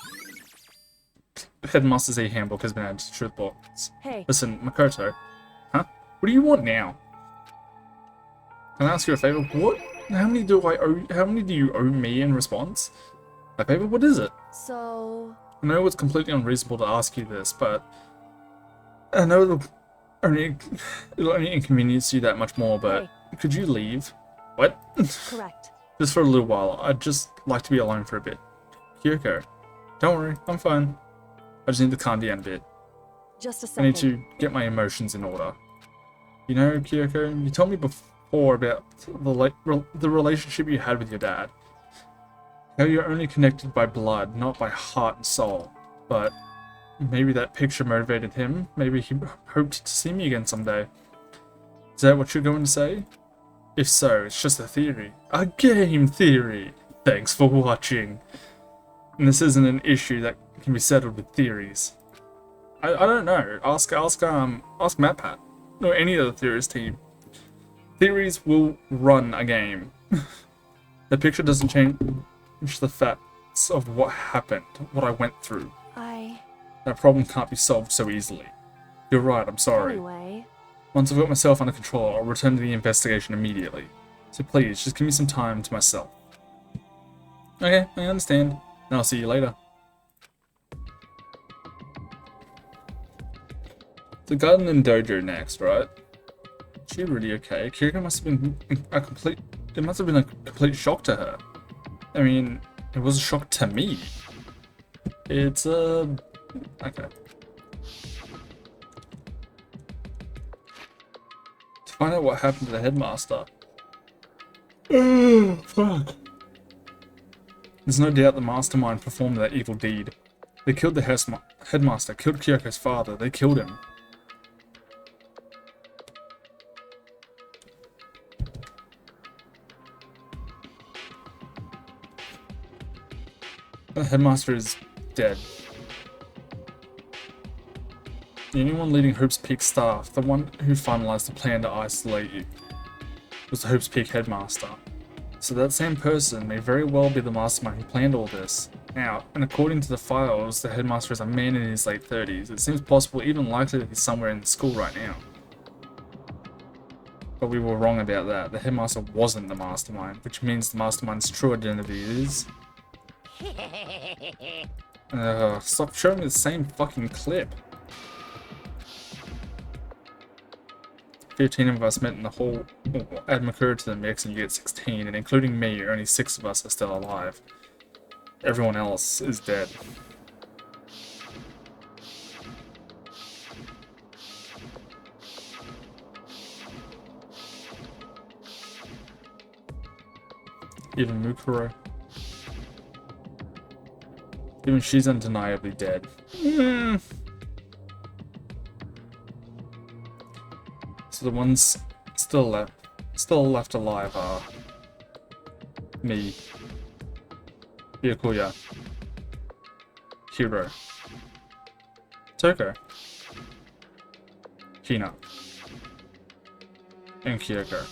Headmaster's e-handbook has been added to truth box. Hey. Listen, Makoto. Huh? What do you want now? Can I ask you a favor? What? How many do you owe me in response? A favor? What is it? So... I know it's completely unreasonable to ask you this, but I know it'll only inconvenience you that much more, but Hey. Could you leave? What? Correct. Just for a little while. I'd just like to be alone for a bit. Kyoko, don't worry, I'm fine. I just need to calm down a bit. Just a I second. need to get my emotions in order. You know, Kyoko, you told me before about the relationship you had with your dad. How you're only connected by blood, not by heart and soul. But maybe that picture motivated him. Maybe he hoped to see me again someday. Is that what you're going to say? If so, it's just a theory. A game theory! Thanks for watching. And this isn't an issue that can be settled with theories. I don't know. Ask MatPat. Or any other theorist team. Theories will run a game. The picture doesn't change the facts of what happened, what I went through. That problem can't be solved so easily. You're right, I'm sorry. Anyway... Once I've got myself under control, I'll return to the investigation immediately. So please, just give me some time to myself. Okay, I understand. And I'll see you later. The garden and dojo next, right? She really okay? Kyoko must have been it must have been a complete shock to her. I mean, it was a shock to me. It's, okay. To find out what happened to the headmaster. Oh, fuck. There's no doubt the mastermind performed that evil deed. They killed the headmaster, killed Kyoko's father, they killed him. headmaster is dead. The only one leading Hope's Peak staff, the one who finalized the plan to isolate you, was the Hope's Peak headmaster. So that same person may very well be the mastermind who planned all this. Now, and according to the files, the headmaster is a man in his late 30s. It seems possible, even likely, that he's somewhere in the school right now. But we were wrong about that. The headmaster wasn't the mastermind, which means the mastermind's true identity is... stop showing me the same fucking clip. 15 of us met in the hall. Add Makura to the mix and you get 16, and including me, only 6 of us are still alive. Everyone else is dead. Even Mukuro. Even she's undeniably dead. So the ones still left alive are me, Byakuya, Hiro, Toko, Hina, and Kyoko.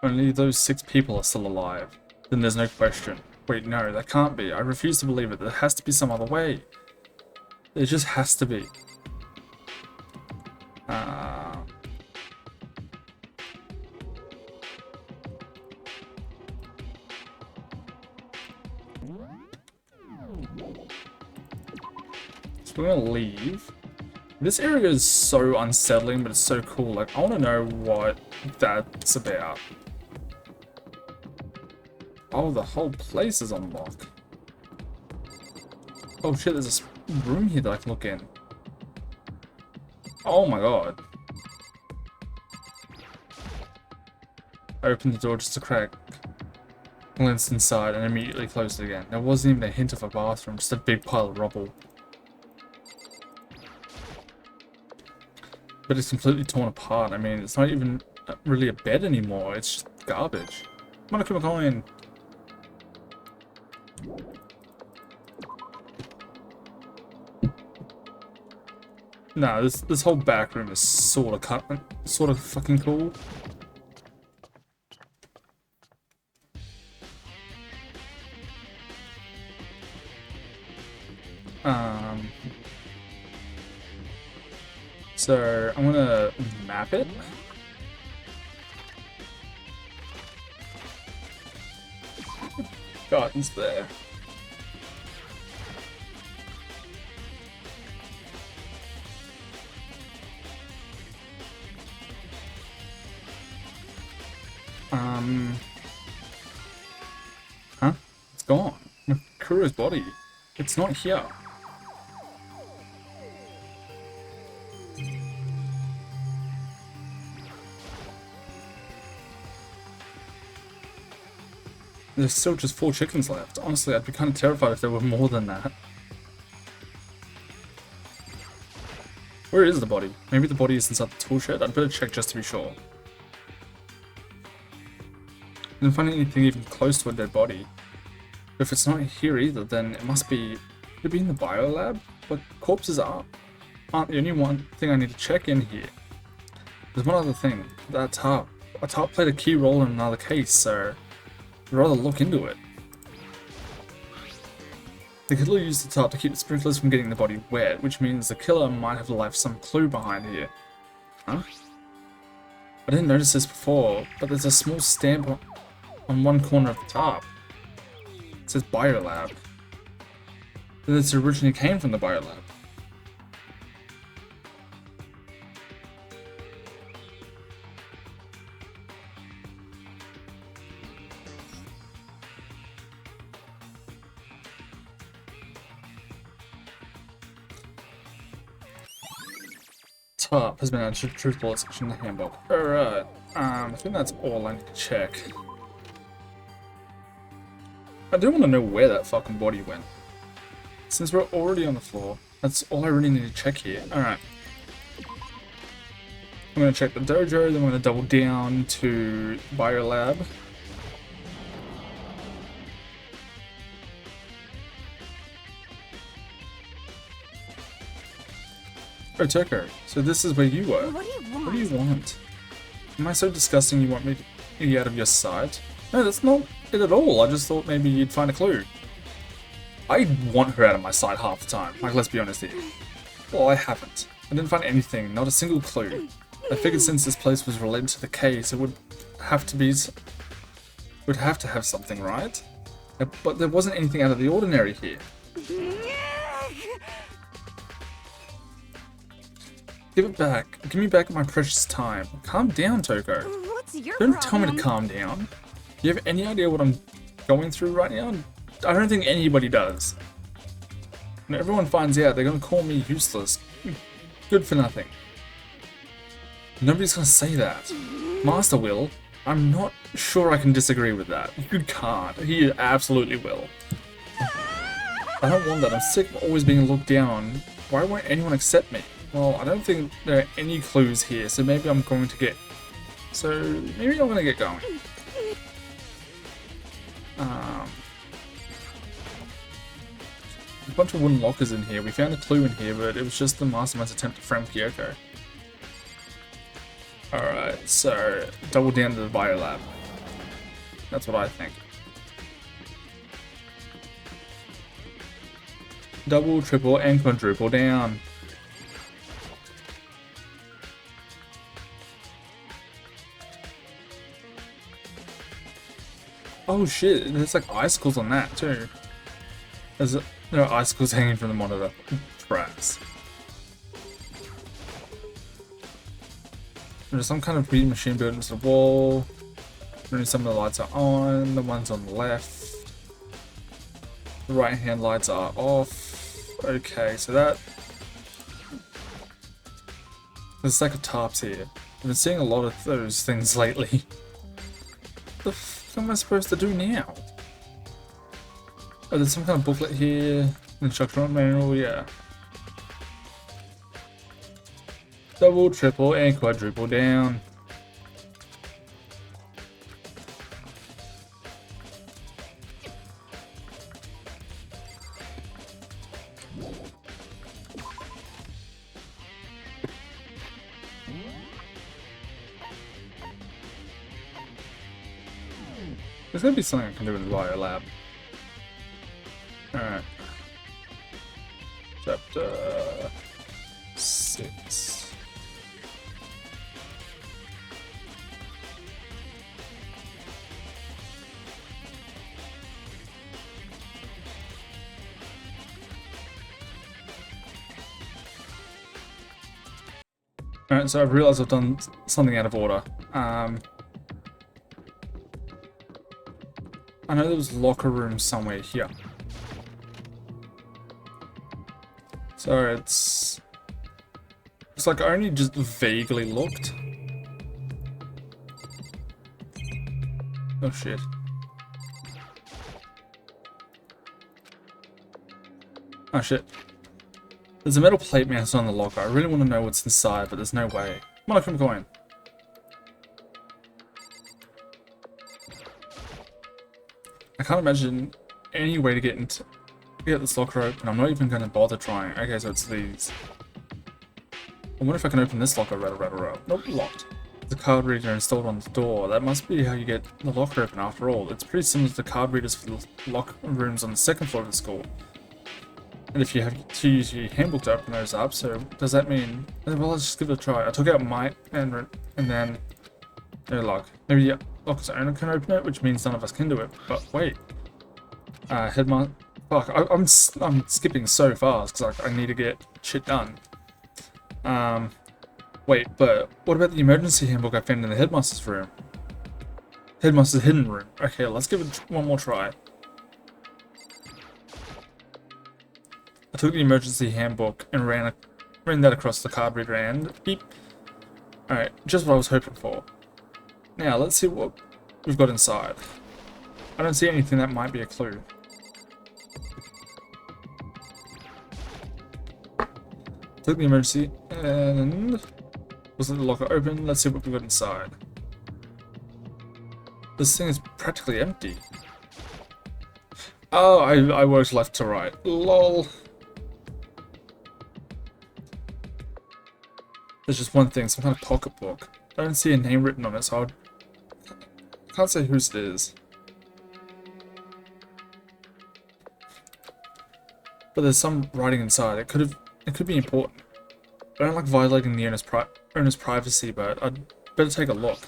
Only those 6 people are still alive. Then there's no question. Wait, no, that can't be. I refuse to believe it. There has to be some other way. There just has to be. So we're gonna leave. This area is so unsettling, but it's so cool. Like, I want to know what that's about. Oh, the whole place is on lock. Oh shit, there's a room here that I can look in. Oh my god. I opened the door just a crack, glanced inside, and immediately closed it again. There wasn't even a hint of a bathroom, just a big pile of rubble. But it's completely torn apart. I mean, it's not even really a bed anymore, it's just garbage. Come on, coin. Nah, this whole back room is sort of fucking cool. So I'm gonna map it. Garden's there. Huh? It's gone. Makuro's body. It's not here. There's still just 4 chickens left. Honestly, I'd be kind of terrified if there were more than that. Where is the body? Maybe the body is inside the tool shed? I'd better check just to be sure. I didn't find anything even close to a dead body. But if it's not here either, then it must be... Could it be in the biolab? But corpses aren't the only one thing I need to check in here. There's one other thing. That tarp. A tarp played a key role in another case, so... I'd rather look into it. The killer used the tarp to keep the sprinklers from getting the body wet, which means the killer might have left some clue behind here. Huh? I didn't notice this before, but there's a small stamp on one corner of the tarp. It says Biolab. Then this originally came from the Biolab. Tarp has been added to the truth bullet section in the handbook. Alright, I think that's all I need to check. I do want to know where that fucking body went. Since we're already on the floor, that's all I really need to check here. Alright. I'm going to check the dojo, then we're going to double down to Biolab. Oh, Toko, so this is where you were. What do you want? What do you want? Am I so disgusting you want me to get out of your sight? No, that's not it at all. I just thought maybe you'd find a clue. I want her out of my sight half the time. Like, let's be honest here. Well, I haven't. I didn't find anything, not a single clue. I figured since this place was related to the case, it would have to be... would have to have something, right? But there wasn't anything out of the ordinary here. Give it back. Give me back my precious time. Calm down, Toko. What's your Don't problem? tell me to calm down. Do you have any idea what I'm going through right now? I don't think anybody does. When everyone finds out, they're gonna call me useless. Good for nothing. Nobody's gonna say that. Master will. I'm not sure I can disagree with that. You can't. He absolutely will. I don't want that. I'm sick of always being looked down on. Why won't anyone accept me? Well, I don't think there are any clues here, so maybe I'm going to get... maybe I'm gonna get going. A bunch of wooden lockers in here. We found a clue in here, but it was just the mastermind's attempt to frame Kyoko. Alright, so double down to the biolab. That's what I think. Double, triple, and quadruple down. Oh shit, there's like icicles on that too. There are icicles hanging from the monitor. Tracks. There's some kind of reading machine built into the wall. Some of the lights are on, the ones on the left. The right hand lights are off. Okay, so that... There's a stack of tarps here. I've been seeing a lot of those things lately. What the f am I supposed to do now? Oh, there's some kind of booklet here. Instructional manual, yeah. Double, triple, and quadruple down. There's gotta be something I can do in the bio lab. Alright. Chapter 6. Alright, so I've realized I've done something out of order. I know there was locker room somewhere here. So it's like I only just vaguely looked. Oh shit. Oh shit. There's a metal plate mounted on the locker. I really want to know what's inside, but there's no way. Come on, go in. I can't imagine any way to get this locker open. I'm not even going to bother trying. Okay, so it's these. I wonder if I can open this locker. Nope, locked. The card reader installed on the door. That must be how you get the locker open after all. It's pretty similar to the card readers for the locker rooms on the second floor of the school. And if you have to use your handbook to open those up, so does that mean... Well, let's just give it a try. I took out my and then... No luck. Maybe the locker's owner can open it, which means none of us can do it. But wait. Headmaster... Fuck, I'm skipping so fast because I need to get shit done. Wait, but what about the emergency handbook I found in the headmaster's room? Headmaster's hidden room. Okay, let's give it one more try. I took the emergency handbook and ran that across the card reader and beep. Alright, just what I was hoping for. Now, let's see what we've got inside. I don't see anything that might be a clue. Took the emergency and... Wasn't the locker open? Let's see what we've got inside. This thing is practically empty. Oh, I worked left to right. LOL. There's just one thing, some kind of pocketbook. I don't see a name written on it, so I can't say whose it is. But there's some writing inside. It could be important. I don't like violating the owner's privacy, but I'd better take a look.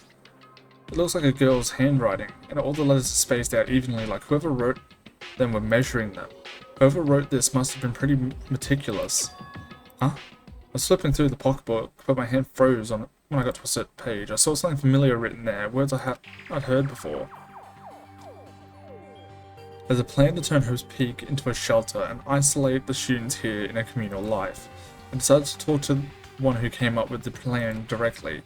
It looks like a girl's handwriting, and all the letters are spaced out evenly, like whoever wrote them were measuring them. Whoever wrote this must have been pretty meticulous. Huh? I was flipping through the pocketbook, but my hand froze on it when I got to a certain page. I saw something familiar written there, words I'd heard before. There's a plan to turn Hope's Peak into a shelter and isolate the students here in a communal life. I decided to talk to one who came up with the plan directly.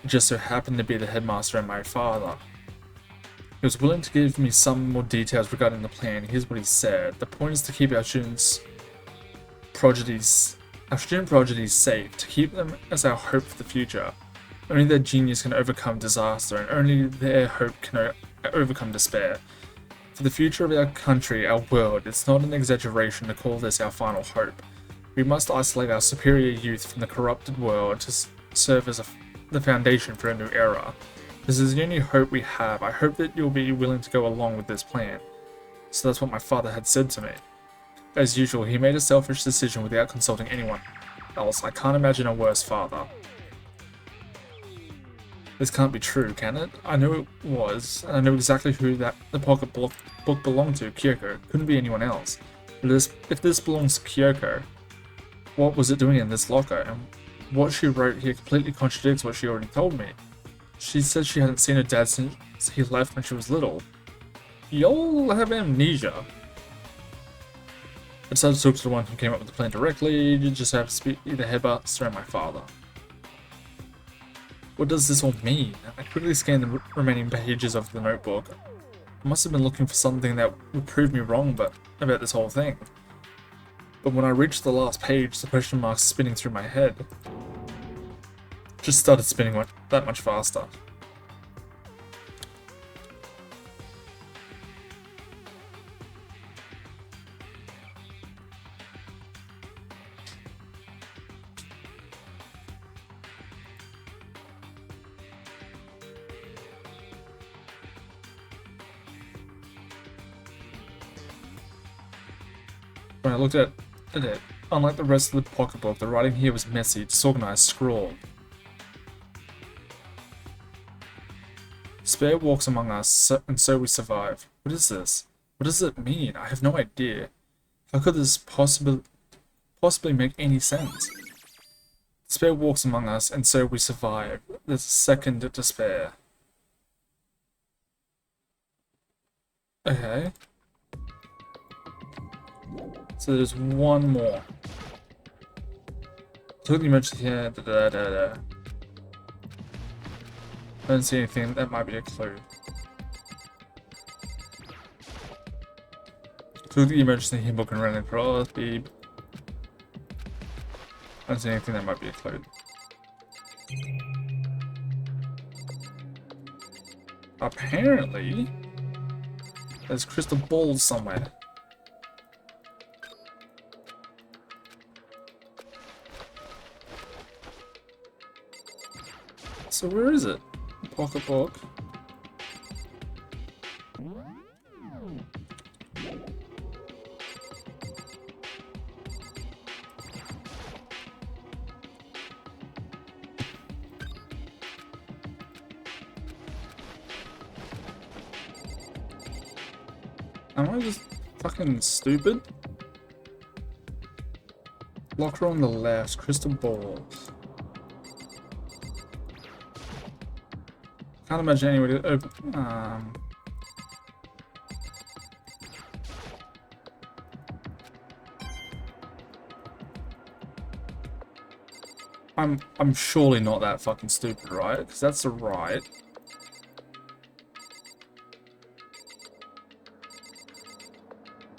It just so happened to be the headmaster and my father. He was willing to give me some more details regarding the plan. Here's what he said. The point is to keep our student prodigies safe, to keep them as our hope for the future. Only their genius can overcome disaster, and only their hope can overcome despair. For the future of our country, our world, it's not an exaggeration to call this our final hope. We must isolate our superior youth from the corrupted world to serve as the foundation for a new era. This is the only hope we have. I hope that you'll be willing to go along with this plan. So that's what my father had said to me. As usual, he made a selfish decision without consulting anyone else. I can't imagine a worse father. This can't be true, can it? I knew it was, and I knew exactly who the pocketbook belonged to. Kyoko. Couldn't be anyone else. But if this belongs to Kyoko, what was it doing in this locker? And what she wrote here completely contradicts what she already told me. She said she hadn't seen her dad since he left when she was little. Y'all have amnesia. I decided to talk to the one who came up with the plan directly. You just have to be the headmaster and my father. What does this all mean? I quickly scanned the remaining pages of the notebook. I must have been looking for something that would prove me wrong about this whole thing. But when I reached the last page, the question marks spinning through my head just started spinning that much faster. When I looked at it, unlike the rest of the pocketbook, the writing here was messy, disorganized, scrawled. Despair walks among us, and so we survive. What is this? What does it mean? I have no idea. How could this possibly make any sense? Despair walks among us, and so we survive. There's a second despair. Okay. So there's one more. Totally mentioned here. I don't see anything that might be a clue. Took the emergency handbook and ran across the. I don't see anything that might be a clue. Apparently, there's crystal balls somewhere. So where is it? Pocketbook. Am I just fucking stupid? Locker on the left, crystal balls. Can't imagine anybody open. I'm surely not that fucking stupid, right? Because that's the right.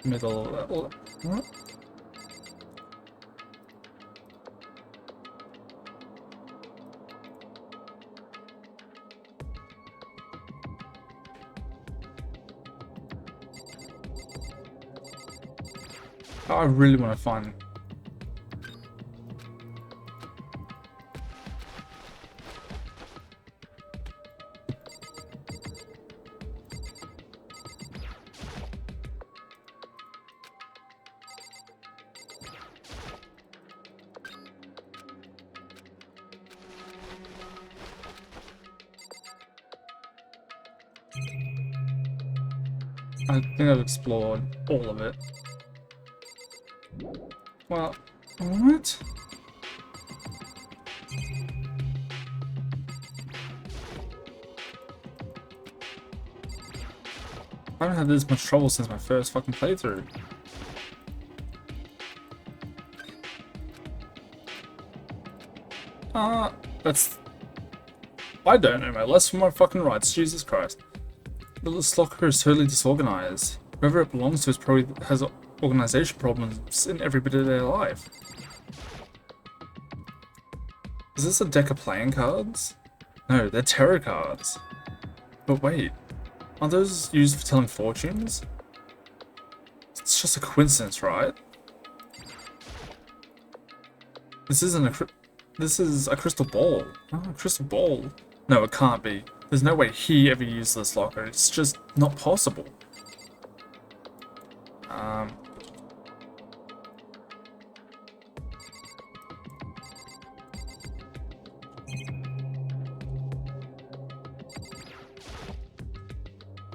Middle. What? I really want to find. I think I've explored all of it. Well, what? I haven't had this much trouble since my first fucking playthrough. That's... I don't know my less for my fucking rights, Jesus Christ. This locker is totally disorganized. Whoever it belongs to is probably has organization problems in every bit of their life. Is this a deck of playing cards? No, they're tarot cards. But wait, aren't those used for telling fortunes? It's just a coincidence, right? This is a crystal ball. Oh, a crystal ball. No, it can't be. There's no way he ever used this locker. It's just not possible.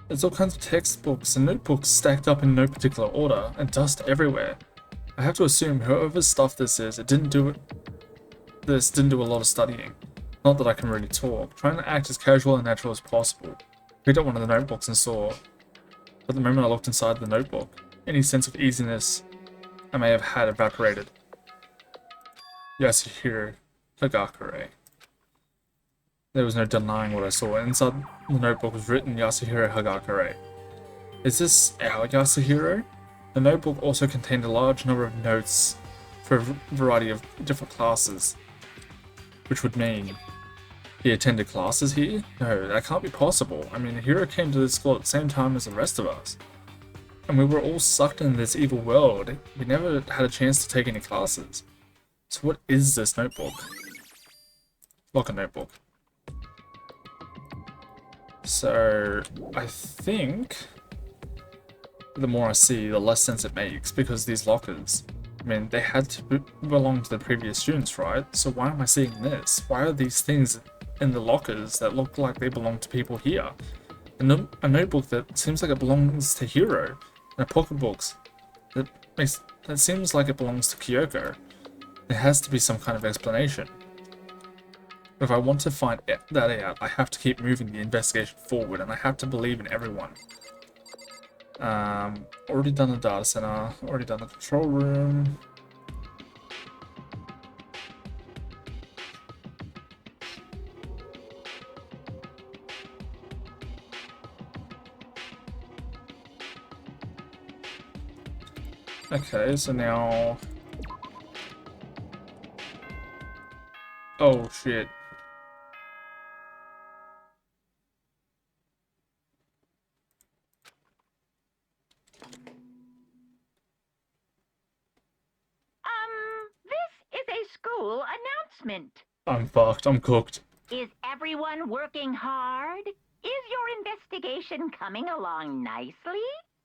There's all kinds of textbooks and notebooks stacked up in no particular order, and dust everywhere. I have to assume whoever's stuff this is, didn't do a lot of studying. Not that I can really talk. Trying to act as casual and natural as possible. Picked up one of the notebooks and saw. But the moment I looked inside the notebook, any sense of easiness I may have had evaporated. Yasuhiro Hagakure. There was no denying what I saw. Inside the notebook was written Yasuhiro Hagakure. Is this our Yasuhiro? The notebook also contained a large number of notes for a variety of different classes. Which would mean he attended classes here? No, that can't be possible. I mean, Hiro came to this school at the same time as the rest of us. And we were all sucked into this evil world. We never had a chance to take any classes. So what is this notebook? Locker notebook. So, I think the more I see, the less sense it makes, because these lockers, I mean, they had to belong to the previous students, right? So why am I seeing this? Why are these things in the lockers that look like they belong to people here? A notebook that seems like it belongs to Hiro, and a pocketbooks that seems like it belongs to Kyoko. There has to be some kind of explanation. If I want to find that out, I have to keep moving the investigation forward, and I have to believe in everyone. Already done the data center, already done the control room. Okay, so now... Oh shit. This is a school announcement. I'm fucked, I'm cooked. Is everyone working hard? Is your investigation coming along nicely?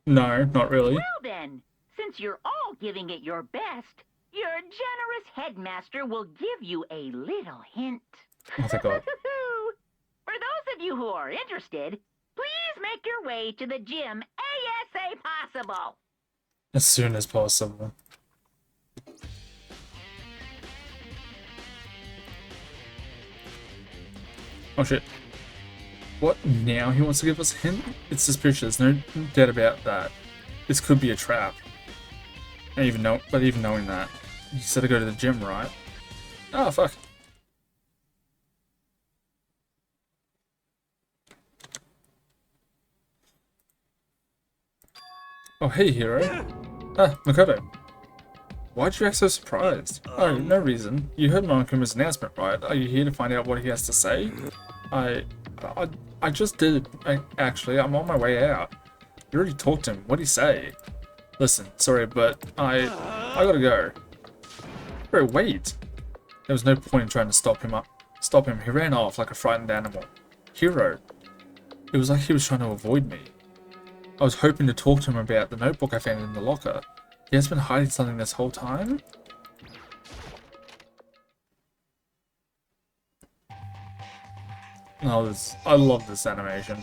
No, not really. Well then, since you're all giving it your best, your generous headmaster will give you a little hint. Oh thank God. For those of you who are interested, please make your way to the gym ASA possible. As soon as possible. Oh shit. What? Now he wants to give us a hint? It's suspicious, no doubt about that. This could be a trap. Even knowing that. He said to go to the gym, right? Oh, fuck. Oh, hey, Hiro. Ah, Makoto. Why'd you act so surprised? Oh, no reason. You heard Monokuma's announcement, right? Are you here to find out what he has to say? I just did. Actually, I'm on my way out. You already talked to him. What'd he say? Listen, sorry, but I gotta go. Bro, wait. There was no point in trying to stop him. He ran off like a frightened animal. Hiro. It was like he was trying to avoid me. I was hoping to talk to him about the notebook I found in the locker. He has been hiding something this whole time? Oh, I love this animation.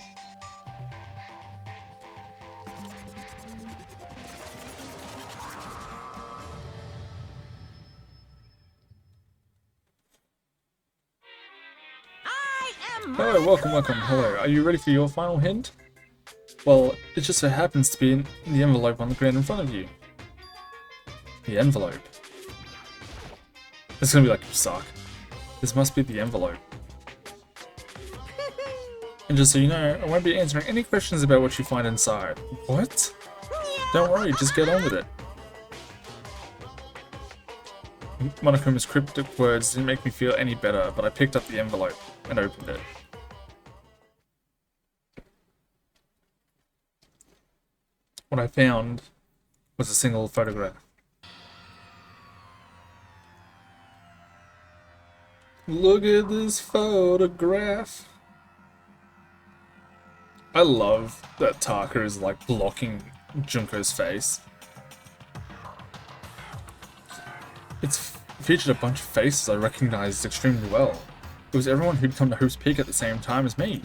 Hello, welcome. Hello, are you ready for your final hint? Well, it just so happens to be in the envelope on the ground in front of you. The envelope. It's gonna be like, you suck. This must be the envelope. And just so you know, I won't be answering any questions about what you find inside. What? Don't worry, just get on with it. Monokuma's cryptic words didn't make me feel any better, but I picked up the envelope and opened it. What I found was a single photograph. Look at this photograph. I love that Taka is like blocking Junko's face. It's featured a bunch of faces I recognized extremely well. It was everyone who'd come to Hope's Peak at the same time as me.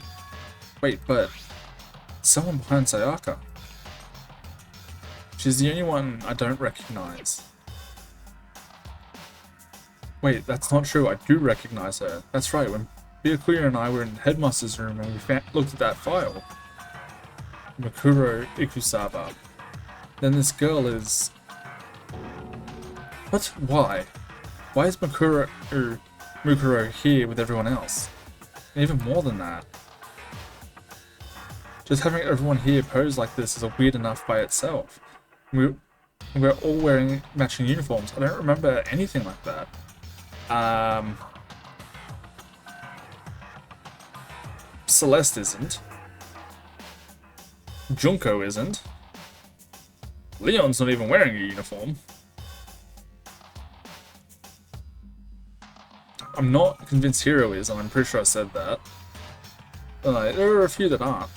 Wait, but someone behind Sayaka. She's the only one I don't recognize. Wait, that's not true. I do recognize her. That's right, when Byakuya and I were in the headmaster's room and we looked at that file. Makuro Ikusaba. Then this girl is... What? Why? Why is Mukuro here with everyone else? And even more than that. Just having everyone here pose like this is weird enough by itself. We're all wearing matching uniforms. I don't remember anything like that. Celeste isn't. Junko isn't. Leon's not even wearing a uniform. I'm not convinced Hiro is, and I'm pretty sure I said that. There are a few that aren't.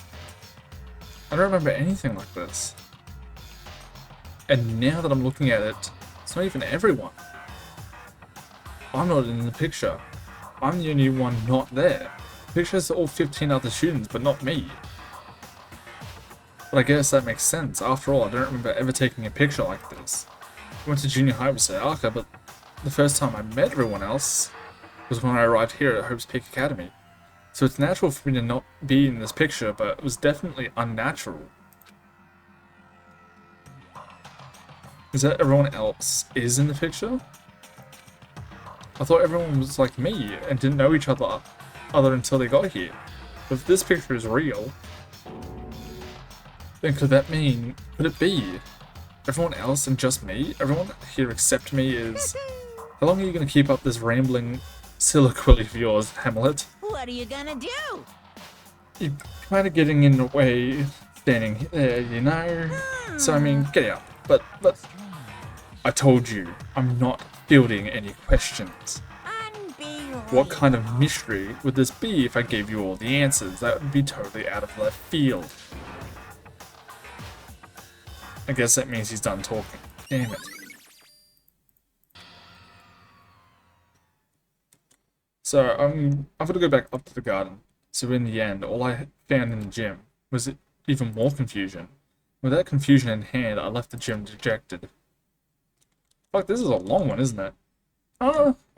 I don't remember anything like this. And now that I'm looking at it, it's not even everyone. I'm not in the picture. I'm the only one not there. The picture has all 15 other students, but not me. But I guess that makes sense. After all, I don't remember ever taking a picture like this. I went to junior high with Sayaka, but the first time I met everyone else was when I arrived here at Hope's Peak Academy. So it's natural for me to not be in this picture, but it was definitely unnatural. Is that everyone else is in the picture? I thought everyone was like me and didn't know each other until they got here. But if this picture is real, then could it be everyone else and just me? Everyone here except me is... How long are you going to keep up this rambling soliloquy of yours, Hamlet? What are you gonna do? You're kind of getting in the way, standing there, you know? So, I mean, get out. But I told you, I'm not fielding any questions. What kind of mystery would this be if I gave you all the answers? That would be totally out of left field. I guess that means he's done talking. Damn it. So, I'm gonna go back up to the garden. So in the end, all I found in the gym was even more confusion. With that confusion in hand, I left the gym dejected. Fuck, this is a long one, isn't it?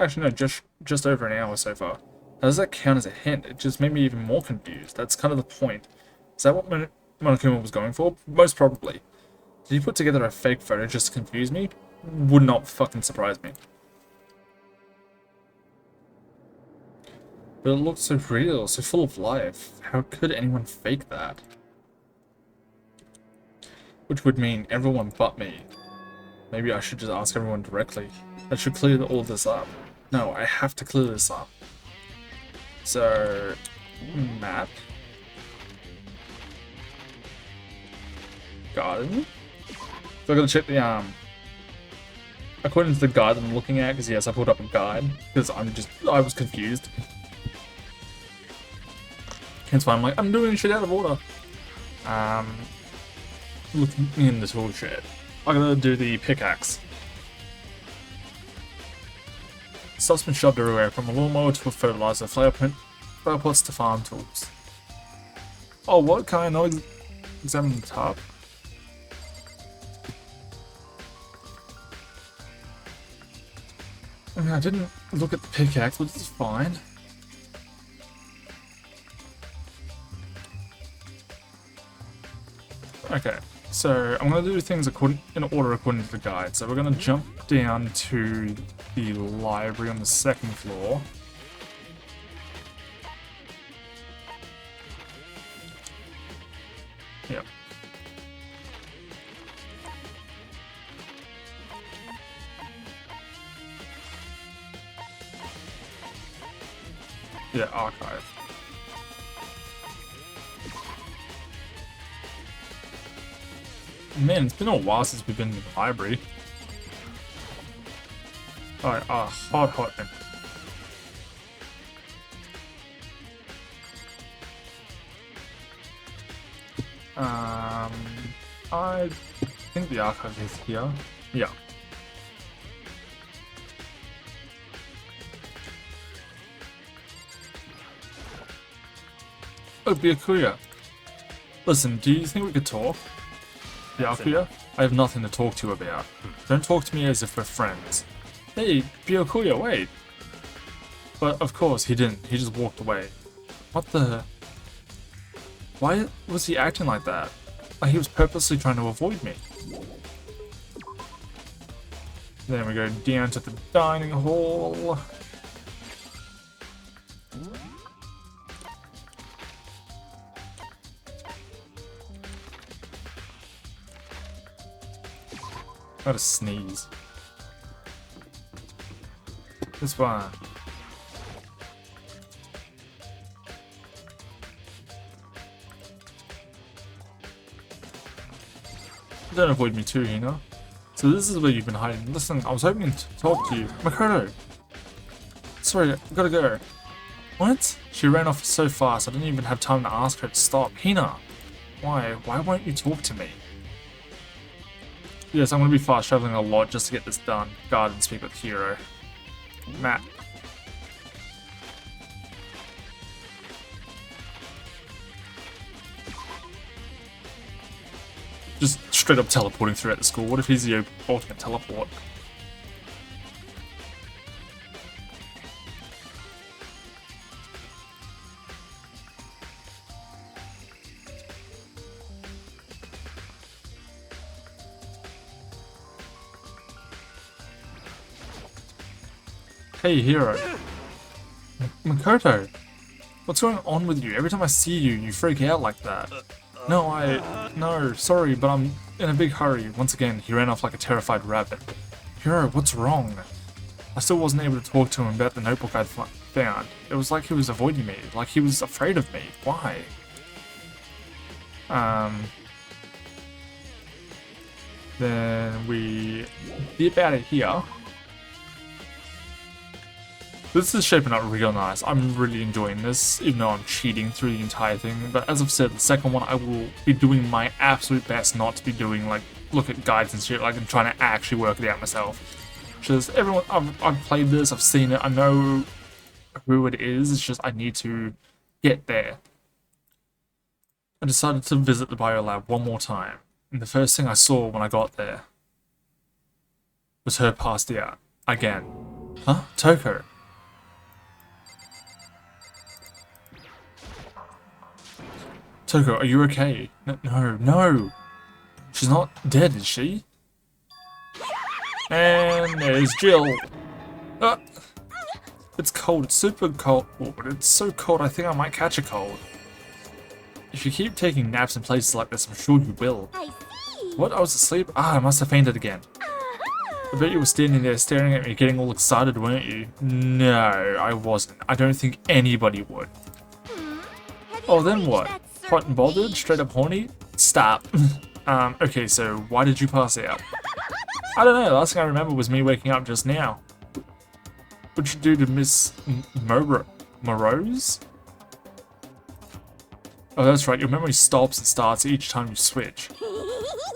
Actually no, just over an hour so far. How does that count as a hint? It just made me even more confused. That's kind of the point. Is that what Monokuma was going for? Most probably. Did he put together a fake photo just to confuse me? Would not fucking surprise me. But it looked so real, so full of life. How could anyone fake that? Which would mean everyone but me. Maybe I should just ask everyone directly. That should clear all this up. No, I have to clear this up. So, map. Garden. So I gotta check the according to the guide that I'm looking at, because yes, I pulled up a guide, because I was confused. Hence why I'm like, I'm doing shit out of order. Looking in the tool shed. I gotta do the pickaxe. Stuff's been shoved everywhere, from a lawnmower to a fertilizer, flower pots to farm tools. Oh, what? Can I not examine the top? I mean, I didn't look at the pickaxe, but it's fine. Okay, so I'm gonna do things in order according to the guide. So we're gonna jump down to the library on the 2nd floor. Yep. Yeah, archive. Man, it's been a while since we've been in the library. Alright, hot. I think the archive is here. Yeah. Oh, Byakuya. Listen, do you think we could talk? Byakuya? I have nothing to talk to you about. Don't talk to me as if we're friends. Hey, Byakuya, wait! But of course he didn't. He just walked away. What the... Why was he acting like that? Like he was purposely trying to avoid me. Then we go down to the dining hall. Gotta sneeze. This one. Don't avoid me too, you know? So this is where you've been hiding. Listen, I was hoping to talk to you. Makoto! Sorry, I gotta go. What? She ran off so fast, I didn't even have time to ask her to stop. Hina! Why? Why won't you talk to me? Yes, I'm gonna be fast traveling a lot just to get this done. Guard and speak with Hero. Matt. Just straight up teleporting throughout the school. What if he's the ultimate teleport? Hey, Hero. Makoto! What's going on with you? Every time I see you, you freak out like that. No, sorry, but I'm in a big hurry. Once again, he ran off like a terrified rabbit. Hero, what's wrong? I still wasn't able to talk to him about the notebook I'd found. It was like he was avoiding me, like he was afraid of me. Why? Then we dip out of here. This is shaping up real nice. I'm really enjoying this, even though I'm cheating through the entire thing. But as I've said, the second one I will be doing my absolute best not to be doing, like, look at guides and shit, like, I'm trying to actually work it out myself. Just everyone, I've played this, I've seen it, I know who it is, it's just I need to get there. I decided to visit the biolab one more time, and the first thing I saw when I got there was her passed out. Again. Huh? Toko. Toko, are you okay? No. She's not dead, is she? And there's Jill. It's cold, it's super cold. It's so cold I think I might catch a cold. If you keep taking naps in places like this, I'm sure you will. I see. What? I was asleep? I must have fainted again. I bet you were standing there staring at me getting all excited, weren't you? No, I wasn't. I don't think anybody would. Oh, then what? Hot and bothered? Straight up horny? Stop. Okay, so why did you pass out? I don't know, the last thing I remember was me waking up just now. What'd you do to Miss Morose? Oh, that's right, your memory stops and starts each time you switch.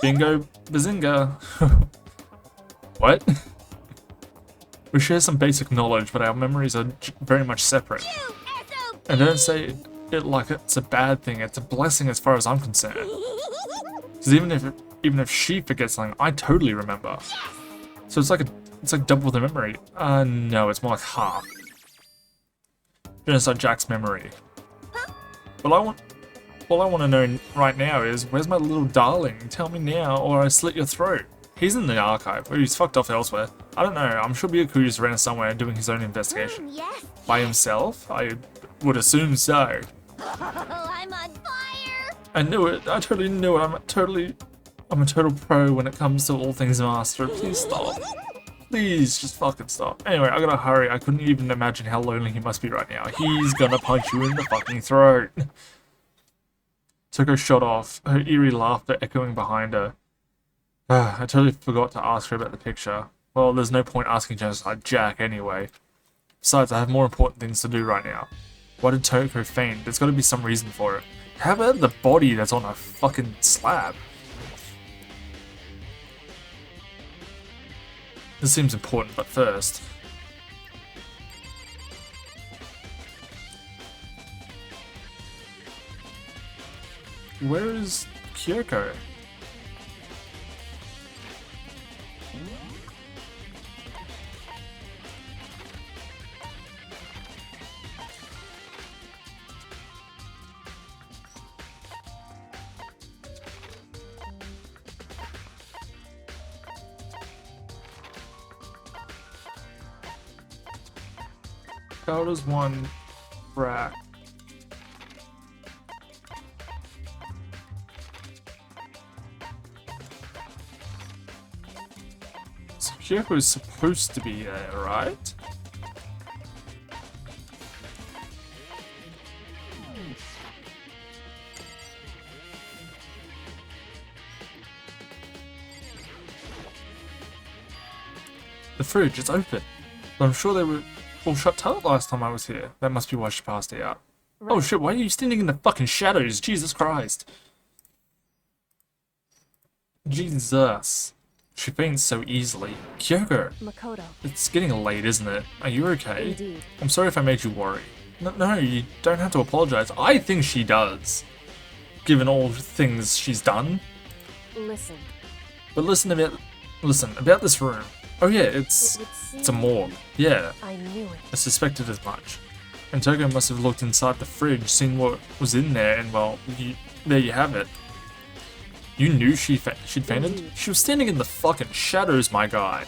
Bingo, bazinga. What? We share some basic knowledge, but our memories are very much separate. And don't say it like it's a bad thing, it's a blessing as far as I'm concerned. Because even if she forgets something, I totally remember. So it's like double the memory. No, it's more like half. Genocide Jack's memory. Well, All I want to know right now is, where's my little darling? Tell me now, or I slit your throat. He's in the archive, or he's fucked off elsewhere. I don't know, I'm sure Byakuya's around somewhere doing his own investigation. Yes. By himself? I would assume so. Oh, I'm on fire. I knew it, I totally knew it, I'm a total pro when it comes to all things master. Please stop. Please, just fucking stop. Anyway, I gotta hurry, I couldn't even imagine how lonely he must be right now. He's gonna punch you in the fucking throat. Took her shot off, her eerie laughter echoing behind her. I totally forgot to ask her about the picture. Well, there's no point asking Genocide Jack anyway. Besides, I have more important things to do right now. Why did Toko faint? There's gotta be some reason for it. How about the body that's on a fucking slab? This seems important, but first... Where is Kyoko? How does one rack? So Kyoko is supposed to be there, right? The fridge is open. But I'm sure they were all shut tight last time I was here. That must be why she passed out. Right. Oh shit, why are you standing in the fucking shadows? Jesus Christ. Jesus. She faints so easily. Kyoko, Makoto. it's getting late, isn't it? Are you okay? Indeed. I'm sorry if I made you worry. No, you don't have to apologize. I think she does. Given all the things she's done. Listen. But listen about this room. Oh yeah, It it's would a seem morgue. Yeah, I knew it. I suspected as much. And Toko must have looked inside the fridge, seen what was in there, and well, there you have it. You knew she'd fainted? Indeed. She was standing in the fucking shadows, my guy.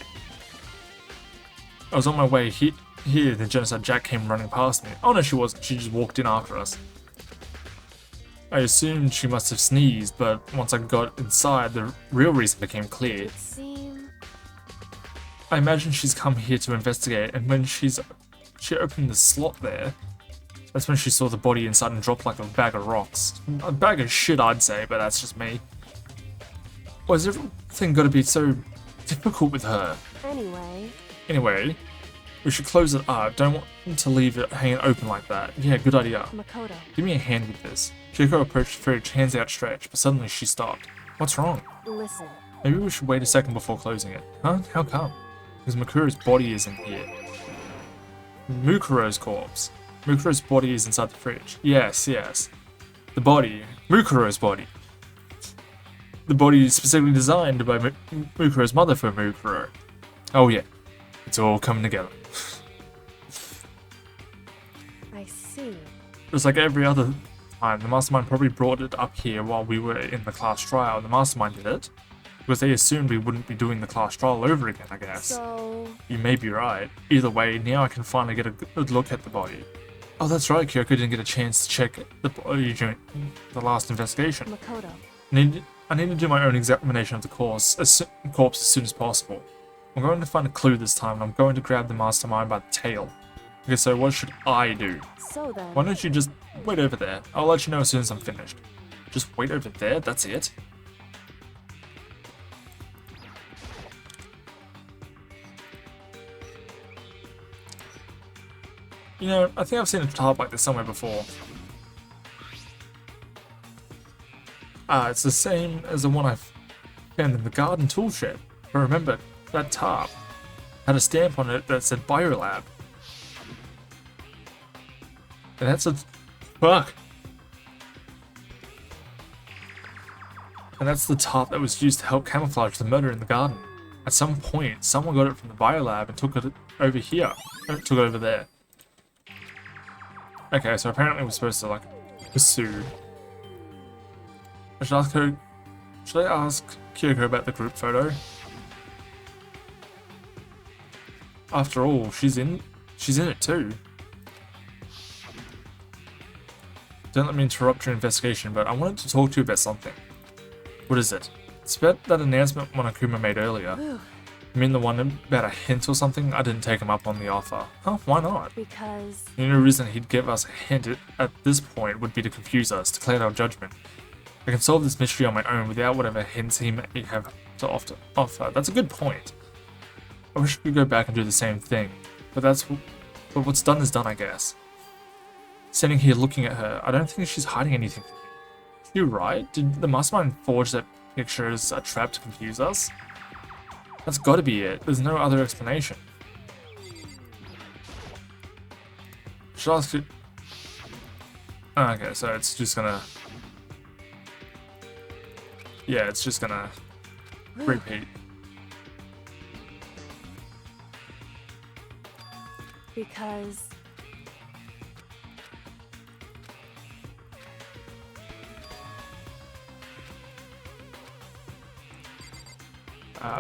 I was on my way here, the Genocide Jack came running past me. Oh no, she wasn't. She just walked in after us. I assumed she must have sneezed, but once I got inside, the real reason became clear. It seemed I imagine she's come here to investigate, and when she opened the slot there, that's when she saw the body inside and dropped like a bag of rocks. A bag of shit, I'd say, but that's just me. Why is everything gotta be so difficult with her? anyway. We should close it up. Don't want to leave it hanging open like that. Yeah, good idea. Makoto. Give me a hand with this. Kyoko approached the fridge, hands outstretched, but suddenly she stopped. What's wrong? Listen. Maybe we should wait a second before closing it. Huh? How come? Because Mukuro's body isn't here. Mukuro's corpse. Mukuro's body is inside the fridge. Yes. The body. Mukuro's body. The body is specifically designed by Mukuro's mother for Mukuro. Oh yeah. It's all coming together. I see. Just like every other time, the Mastermind probably brought it up here while we were in the class trial. The Mastermind did it. Because they assumed we wouldn't be doing the class trial over again, I guess. So You may be right. Either way, now I can finally get a good look at the body. Oh, that's right, Kyoko didn't get a chance to check the body during the last investigation. Makoto. I need to do my own examination of the corpse as soon as possible. I'm going to find a clue this time, and I'm going to grab the Mastermind by the tail. Okay, so what should I do? So then. Why don't you just wait over there? I'll let you know as soon as I'm finished. Just wait over there, that's it? You know, I think I've seen a tarp like this somewhere before. It's the same as the one I found in the garden tool shed. But remember, that tarp had a stamp on it that said Biolab. And that's a... fuck! And that's the tarp that was used to help camouflage the murder in the garden. At some point, someone got it from the Biolab and took it over here. Took it over there. Okay, so apparently we're supposed to, like, pursue Should I ask Kyoko about the group photo? After all, she's in it too. Don't let me interrupt your investigation, but I wanted to talk to you about something. What is it? It's about that announcement Monokuma made earlier. You mean the one about a hint or something? I didn't take him up on the offer. Huh? Why not? Because... The only reason he'd give us a hint at this point would be to confuse us, to cloud our judgment. I can solve this mystery on my own without whatever hints he may have to offer. That's a good point. I wish we could go back and do the same thing, but what's done is done, I guess. Sitting here looking at her, I don't think she's hiding anything from me. You're right. Did the mastermind forge that picture as a trap to confuse us? That's gotta be it. There's no other explanation. Should I ask you... Okay, so it's just gonna... Yeah, it's just gonna repeat. Because...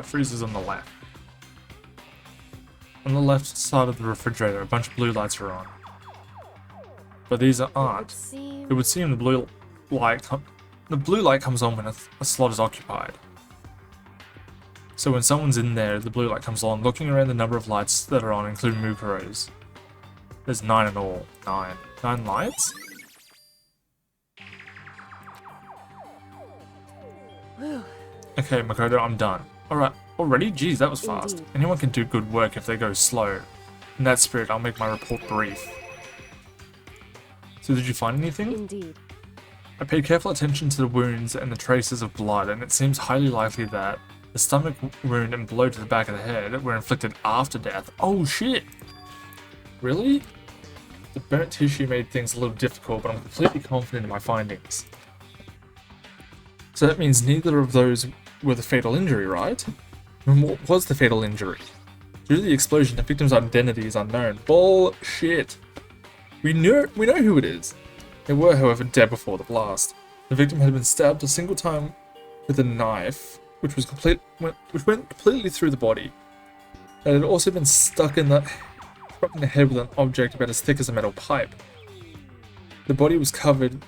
Freezer's on the left. On the left side of the refrigerator, a bunch of blue lights are on. But these aren't. It would seem the blue light comes on when a slot is occupied. So when someone's in there, the blue light comes on, looking around the number of lights that are on, including Mukuro's. There's 9 in all. 9. 9 lights? Okay, Makoto, I'm done. Alright, already? Geez, that was fast. Indeed. Anyone can do good work if they go slow. In that spirit, I'll make my report brief. So did you find anything? Indeed. I paid careful attention to the wounds and the traces of blood, and it seems highly likely that the stomach wound and blow to the back of the head were inflicted after death. Oh shit! Really? The burnt tissue made things a little difficult, but I'm completely confident in my findings. So that means neither of those were the fatal injury, right? And what was the fatal injury? Due to the explosion, the victim's identity is unknown. Bullshit! We know who it is. They were, however, dead before the blast. The victim had been stabbed a single time with a knife, which went completely through the body. And it had also been struck in the head with an object about as thick as a metal pipe. The body was covered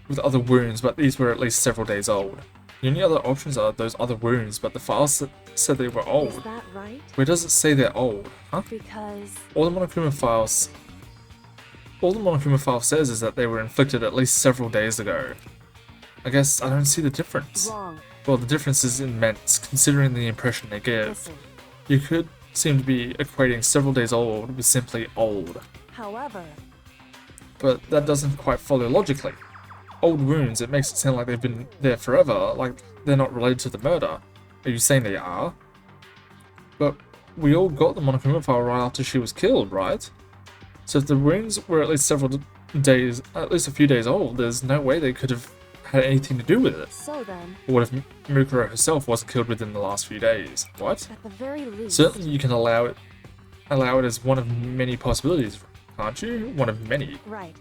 with other wounds, but these were at least several days old. The only other options are those other wounds, but the file said they were old. Is that right? Where does it say they're old? Huh? Because... All the Monokuma file says is that they were inflicted at least several days ago. I guess I don't see the difference. Wrong. Well, the difference is immense, considering the impression they give. Listen. You could seem to be equating several days old with simply old. However... But that doesn't quite follow logically. Old wounds, it makes it sound like they've been there forever, like they're not related to the murder. Are you saying they are? But we all got the Monokuma file right after she was killed, right? So if the wounds were at least several days, at least a few days old, there's no way they could have had anything to do with it. So then... Or what if Mukuro herself wasn't killed within the last few days? What? At the very least... Certainly you can allow it as one of many possibilities, can't you? One of many. Right.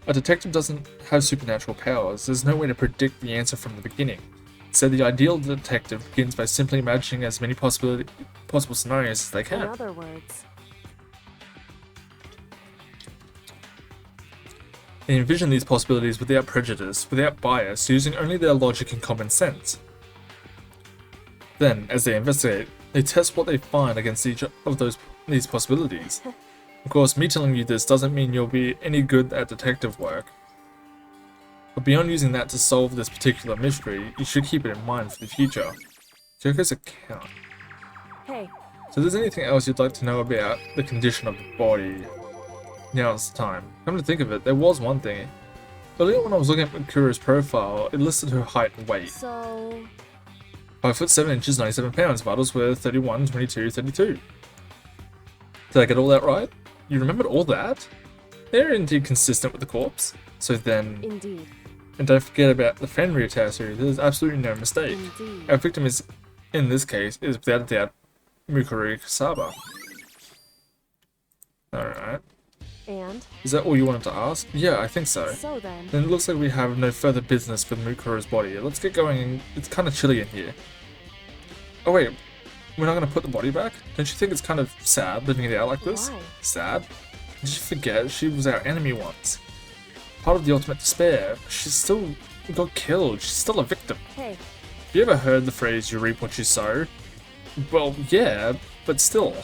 A detective doesn't have supernatural powers. There's no way to predict the answer from the beginning. So the ideal detective begins by simply imagining as many possible scenarios as they In can. other words... They envision these possibilities without prejudice, without bias, using only their logic and common sense. Then, as they investigate, they test what they find against each of these possibilities. Of course, me telling you this doesn't mean you'll be any good at detective work. But beyond using that to solve this particular mystery, you should keep it in mind for the future. Kyoko's account. Hey, So if there's anything else you'd like to know about the condition of the body, now's the time. Come to think of it, there was one thing. Earlier when I was looking at Makuro's profile, it listed her height and weight. so... 5 foot 7 inches, 97 pounds, vitals were 31, 22, 32. Did I get all that right? You remembered all that? They're indeed consistent with the corpse. So then... Indeed. And don't forget about the Fenrir tattoo, there's absolutely no mistake. Indeed. Our victim is, in this case, is without a doubt Mukuro Kusaba. Alright. And? Is that all you wanted to ask? Yeah, I think so. So then, Then it looks like we have no further business with Mukuro's body. Let's get going. It's kind of chilly in here. Oh wait, we're not going to put the body back? Don't you think it's kind of sad living it out like this? Why? Sad? Did you forget she was our enemy once? Part of the ultimate despair. She still got killed. She's still a victim. hey, Have you ever heard the phrase, you reap what you sow? Well, yeah, but still.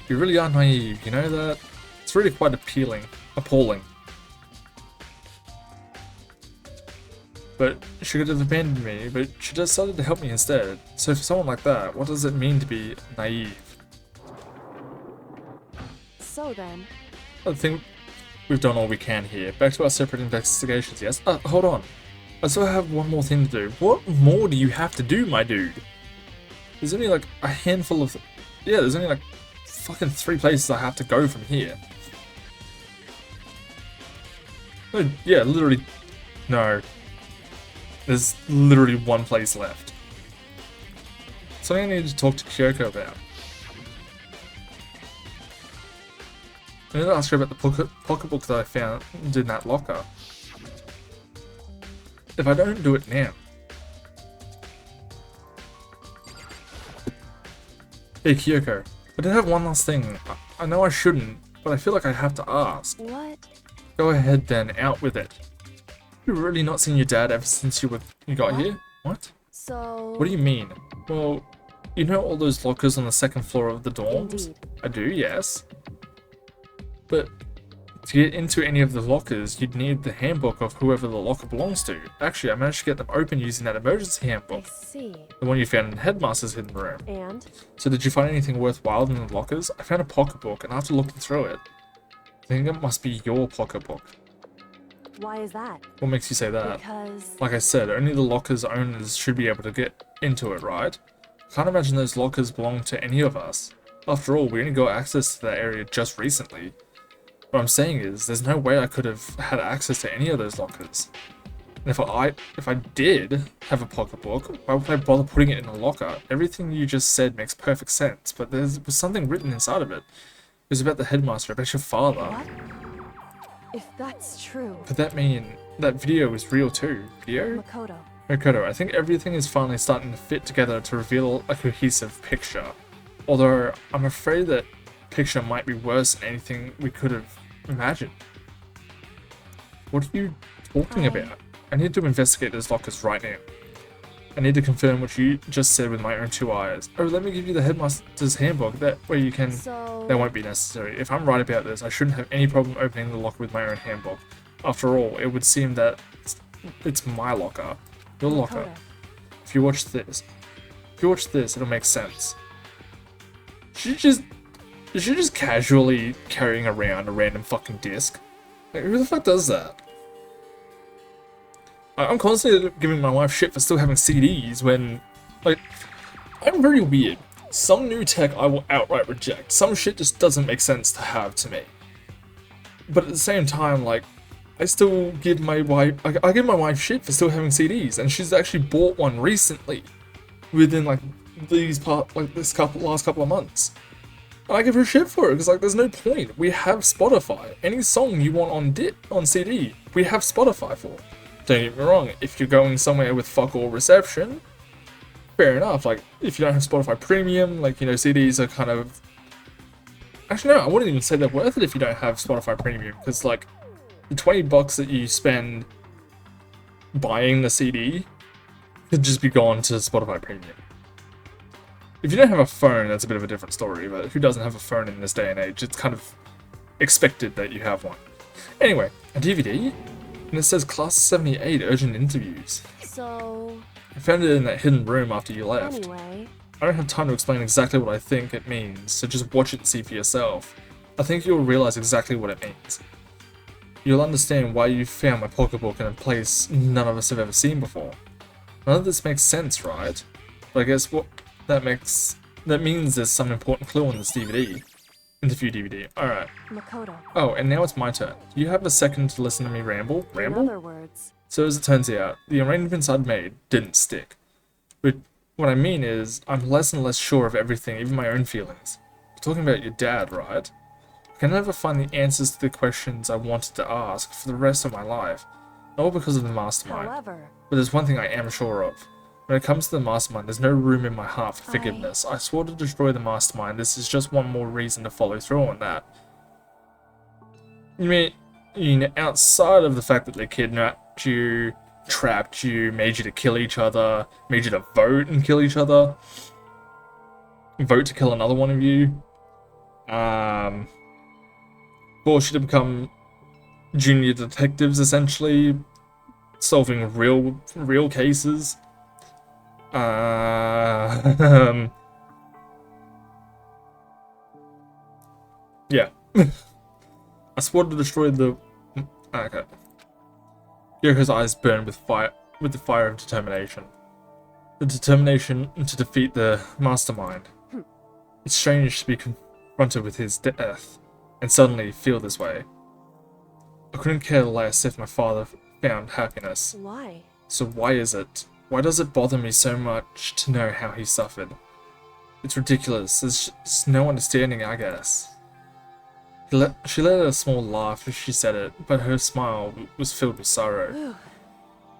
You really are naive, you know that? It's really quite appalling. But she could have abandoned me, but she decided to help me instead. So for someone like that, what does it mean to be naive? so then, I think we've done all we can here. Back to our separate investigations, yes? Hold on. I still have one more thing to do. What more do you have to do, my dude? There's only like a handful of... Yeah, there's only like fucking 3 places I have to go from here. No, yeah, literally... No. There's literally 1 place left. Something I need to talk to Kyoko about. I need to ask her about the pocketbook that I found in that locker. If I don't do it now... Hey Kyoko, I did have one last thing. I know I shouldn't, but I feel like I have to ask. what? Go ahead then, out with it. You've really not seen your dad ever since you got What? here? What? So... What do you mean? Well, you know all those lockers on the 2nd floor of the dorms? Indeed. I do, yes. But to get into any of the lockers, you'd need the handbook of whoever the locker belongs to. Actually, I managed to get them open using that emergency I handbook, see. the one you found in Headmaster's hidden room. And? So did you find anything worthwhile in the lockers? I found a pocketbook, and after looking through it, I think it must be your pocketbook. Why is that? What makes you say that? Because... Like I said, only the locker's owners should be able to get into it, right? Can't imagine those lockers belong to any of us. After all, we only got access to that area just recently. What I'm saying is, there's no way I could have had access to any of those lockers. And if I did have a pocketbook, why would I bother putting it in a locker? Everything you just said makes perfect sense, but there was something written inside of it. It was about the headmaster, about your father. What? If that's true... Could that mean that video was real too? Video? Makoto. Makoto, I think everything is finally starting to fit together to reveal a cohesive picture. Although, I'm afraid that picture might be worse than anything we could have imagined. What are you talking about? I need to investigate those lockers right now. I need to confirm what you just said with my own 2 eyes. Oh, let me give you the headmaster's handbook, that way you can... So... That won't be necessary. If I'm right about this, I shouldn't have any problem opening the locker with my own handbook. After all, it would seem that it's my locker. Your locker. Makoto. If you watch this, it'll make sense. Is she just casually carrying around a random fucking disc? Like, who the fuck does that? I'm constantly giving my wife shit for still having CDs when, like, I'm very weird. Some new tech I will outright reject. Some shit just doesn't make sense to have to me. But at the same time, like, I still give my wife, I give my wife shit for still having CDs, and she's actually bought one recently, within like last couple of months. And I give her shit for it because like there's no point. We have Spotify. Any song you want on CD, we have Spotify for. Don't get me wrong. If you're going somewhere with fuck all reception, fair enough. Like if you don't have Spotify Premium, like you know CDs are kind of. Actually no, I wouldn't even say they're worth it if you don't have Spotify Premium because like the $20 that you spend buying the CD could just be gone to Spotify Premium. If you don't have a phone, that's a bit of a different story, but who doesn't have a phone in this day and age? It's kind of expected that you have one. Anyway, a DVD, and it says Class 78 Urgent Interviews. So... I found it in that hidden room after you left. Anyway... I don't have time to explain exactly what I think it means, so just watch it and see for yourself. I think you'll realize exactly what it means. You'll understand why you found my pocketbook in a place none of us have ever seen before. None of this makes sense, right? But I guess what that means there's some important clue on this DVD. Interview DVD. Alright. Makoto. Oh, and now it's my turn. Do you have a second to listen to me ramble? In other words... So as it turns out, the arrangements I'd made didn't stick. But what I mean is, I'm less and less sure of everything, even my own feelings. You're talking about your dad, right? I can never find the answers to the questions I wanted to ask for the rest of my life. Not all because of the mastermind. However, But there's one thing I am sure of. When it comes to the mastermind, there's no room in my heart for forgiveness. I swore to destroy the mastermind. This is just one more reason to follow through on that. You mean outside of the fact that they kidnapped you, trapped you, made you to kill each other, made you to vote and kill each other, vote to kill another one of you, forced you to become junior detectives essentially, solving real cases. Yeah. I swore to destroy the. Okay. Yoko's eyes burn with the fire of determination. The determination to defeat the mastermind. It's strange to be confronted with his death, and suddenly feel this way. I couldn't care less if my father found happiness. why? So why is it? Why does it bother me so much to know how he suffered? It's ridiculous. There's just no understanding, I guess. She let out a small laugh as she said it, but her smile was filled with sorrow. Whew.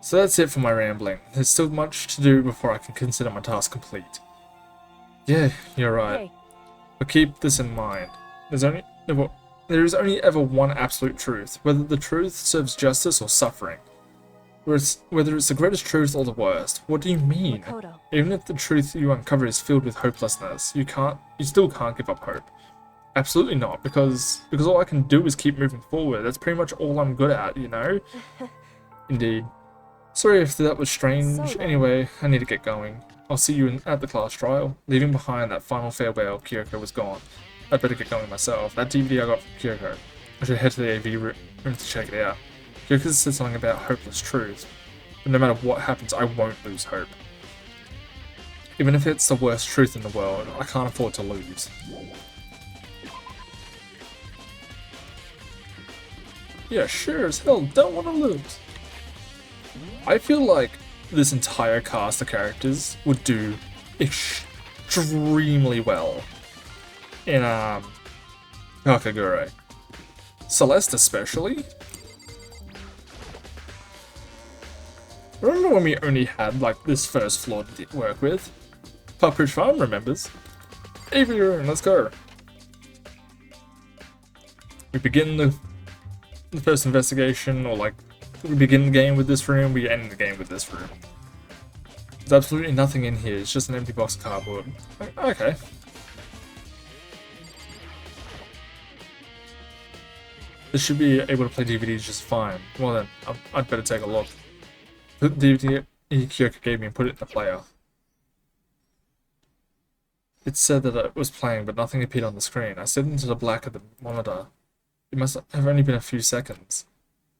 So that's it for my rambling. There's still much to do before I can consider my task complete. Yeah, you're right. Hey, But keep this in mind. There is only ever one absolute truth, whether the truth serves justice or suffering. Whether it's the greatest truth or the worst. What do you mean? Makoto. Even if the truth you uncover is filled with hopelessness, you still can't give up hope. Absolutely not, because all I can do is keep moving forward. That's pretty much all I'm good at, you know? Indeed. Sorry if that was strange. So then- Anyway, I need to get going. I'll see you at the class trial. Leaving behind that final farewell, Kyoko was gone. I'd better get going myself. That DVD I got from Kyoko. I should head to the AV room to check it out. Kyoko said something about hopeless truth. But no matter what happens, I won't lose hope. Even if it's the worst truth in the world, I can't afford to lose. Yeah, sure as hell, don't want to lose. I feel like this entire cast of characters would do extremely well in Kakagure. Celeste especially. Remember when we only had like this first floor to work with? Puppridge Farm remembers. AV room, let's go. We begin the first investigation, or like we begin the game with this room, we end the game with this room. There's absolutely nothing in here, it's just an empty box of cardboard. Okay. This should be able to play DVDs just fine. Well then, I'd better take a look. Put the DVD Kyoko gave me and put it in the player. It said that it was playing, but nothing appeared on the screen. I stared into the black of the monitor. It must have only been a few seconds.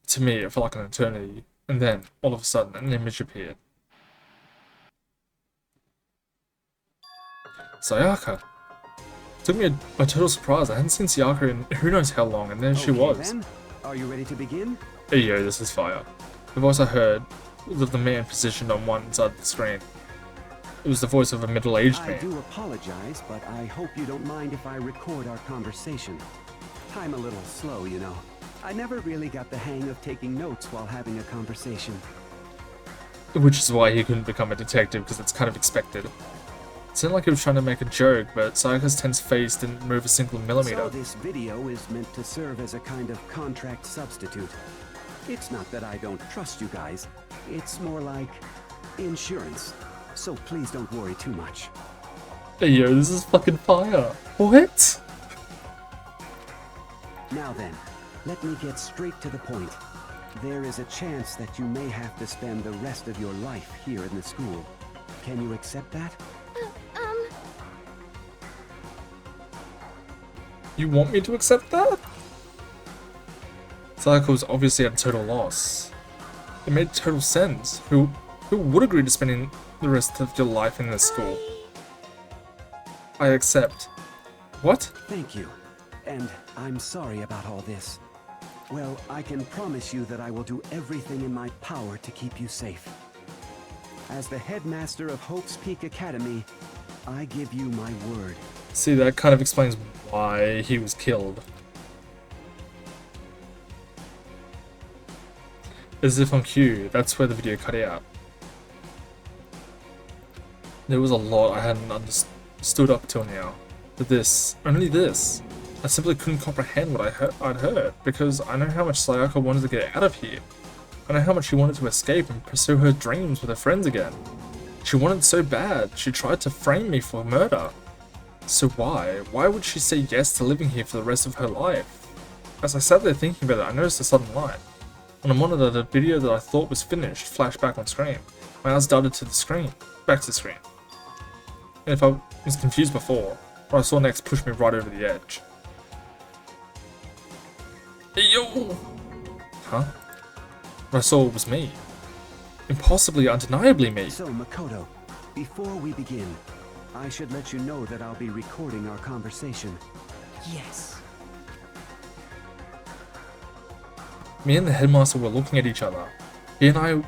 To me, it felt like an eternity, and then, all of a sudden, an image appeared. Sayaka. Took me a total surprise. I hadn't seen Sayaka in who knows how long, and there she was. Then, are you ready to begin? Hey yo, this is fire. The voice I heard was of the man positioned on one side of the screen. It was the voice of a middle-aged I man. do apologize, but I hope you don't mind if I record our conversation. I'm a little slow, you know. I never really got the hang of taking notes while having a conversation. Which is why he couldn't become a detective, because it's kind of expected. It sounded like he was trying to make a joke, but Sayaka's tense face didn't move a single millimeter. So this video is meant to serve as a kind of contract substitute. It's not that I don't trust you guys. It's more like insurance. So please don't worry too much. Hey yo, this is fucking fire. What? Now then, let me get straight to the point. There is a chance that you may have to spend the rest of your life here in the school. Can you accept that? You want me to accept that? Sayaka was obviously at a total loss. It made total sense. Who would agree to spending the rest of your life in this school? I accept. What? Thank you. And I'm sorry about all this. Well, I can promise you that I will do everything in my power to keep you safe. As the headmaster of Hope's Peak Academy, I give you my word. See, that kind of explains why he was killed. As if on cue, that's where the video cut out. There was a lot I hadn't understood up till now. But this, only this, I simply couldn't comprehend what I'd heard, because I know how much Sayaka wanted to get out of here. I know how much she wanted to escape and pursue her dreams with her friends again. She wanted so bad, she tried to frame me for murder. So why? Why would she say yes to living here for the rest of her life? As I sat there thinking about it, I noticed a sudden light. On the monitor, the video that I thought was finished flashed back on screen. My eyes darted to the screen, back to the screen. And if I was confused before, what I saw next pushed me right over the edge. Hey, yo! Huh? What I saw was me. Impossibly, undeniably me. So, Makoto, before we begin, I should let you know that I'll be recording our conversation. Yes. Me and the headmaster were looking at each other. He and I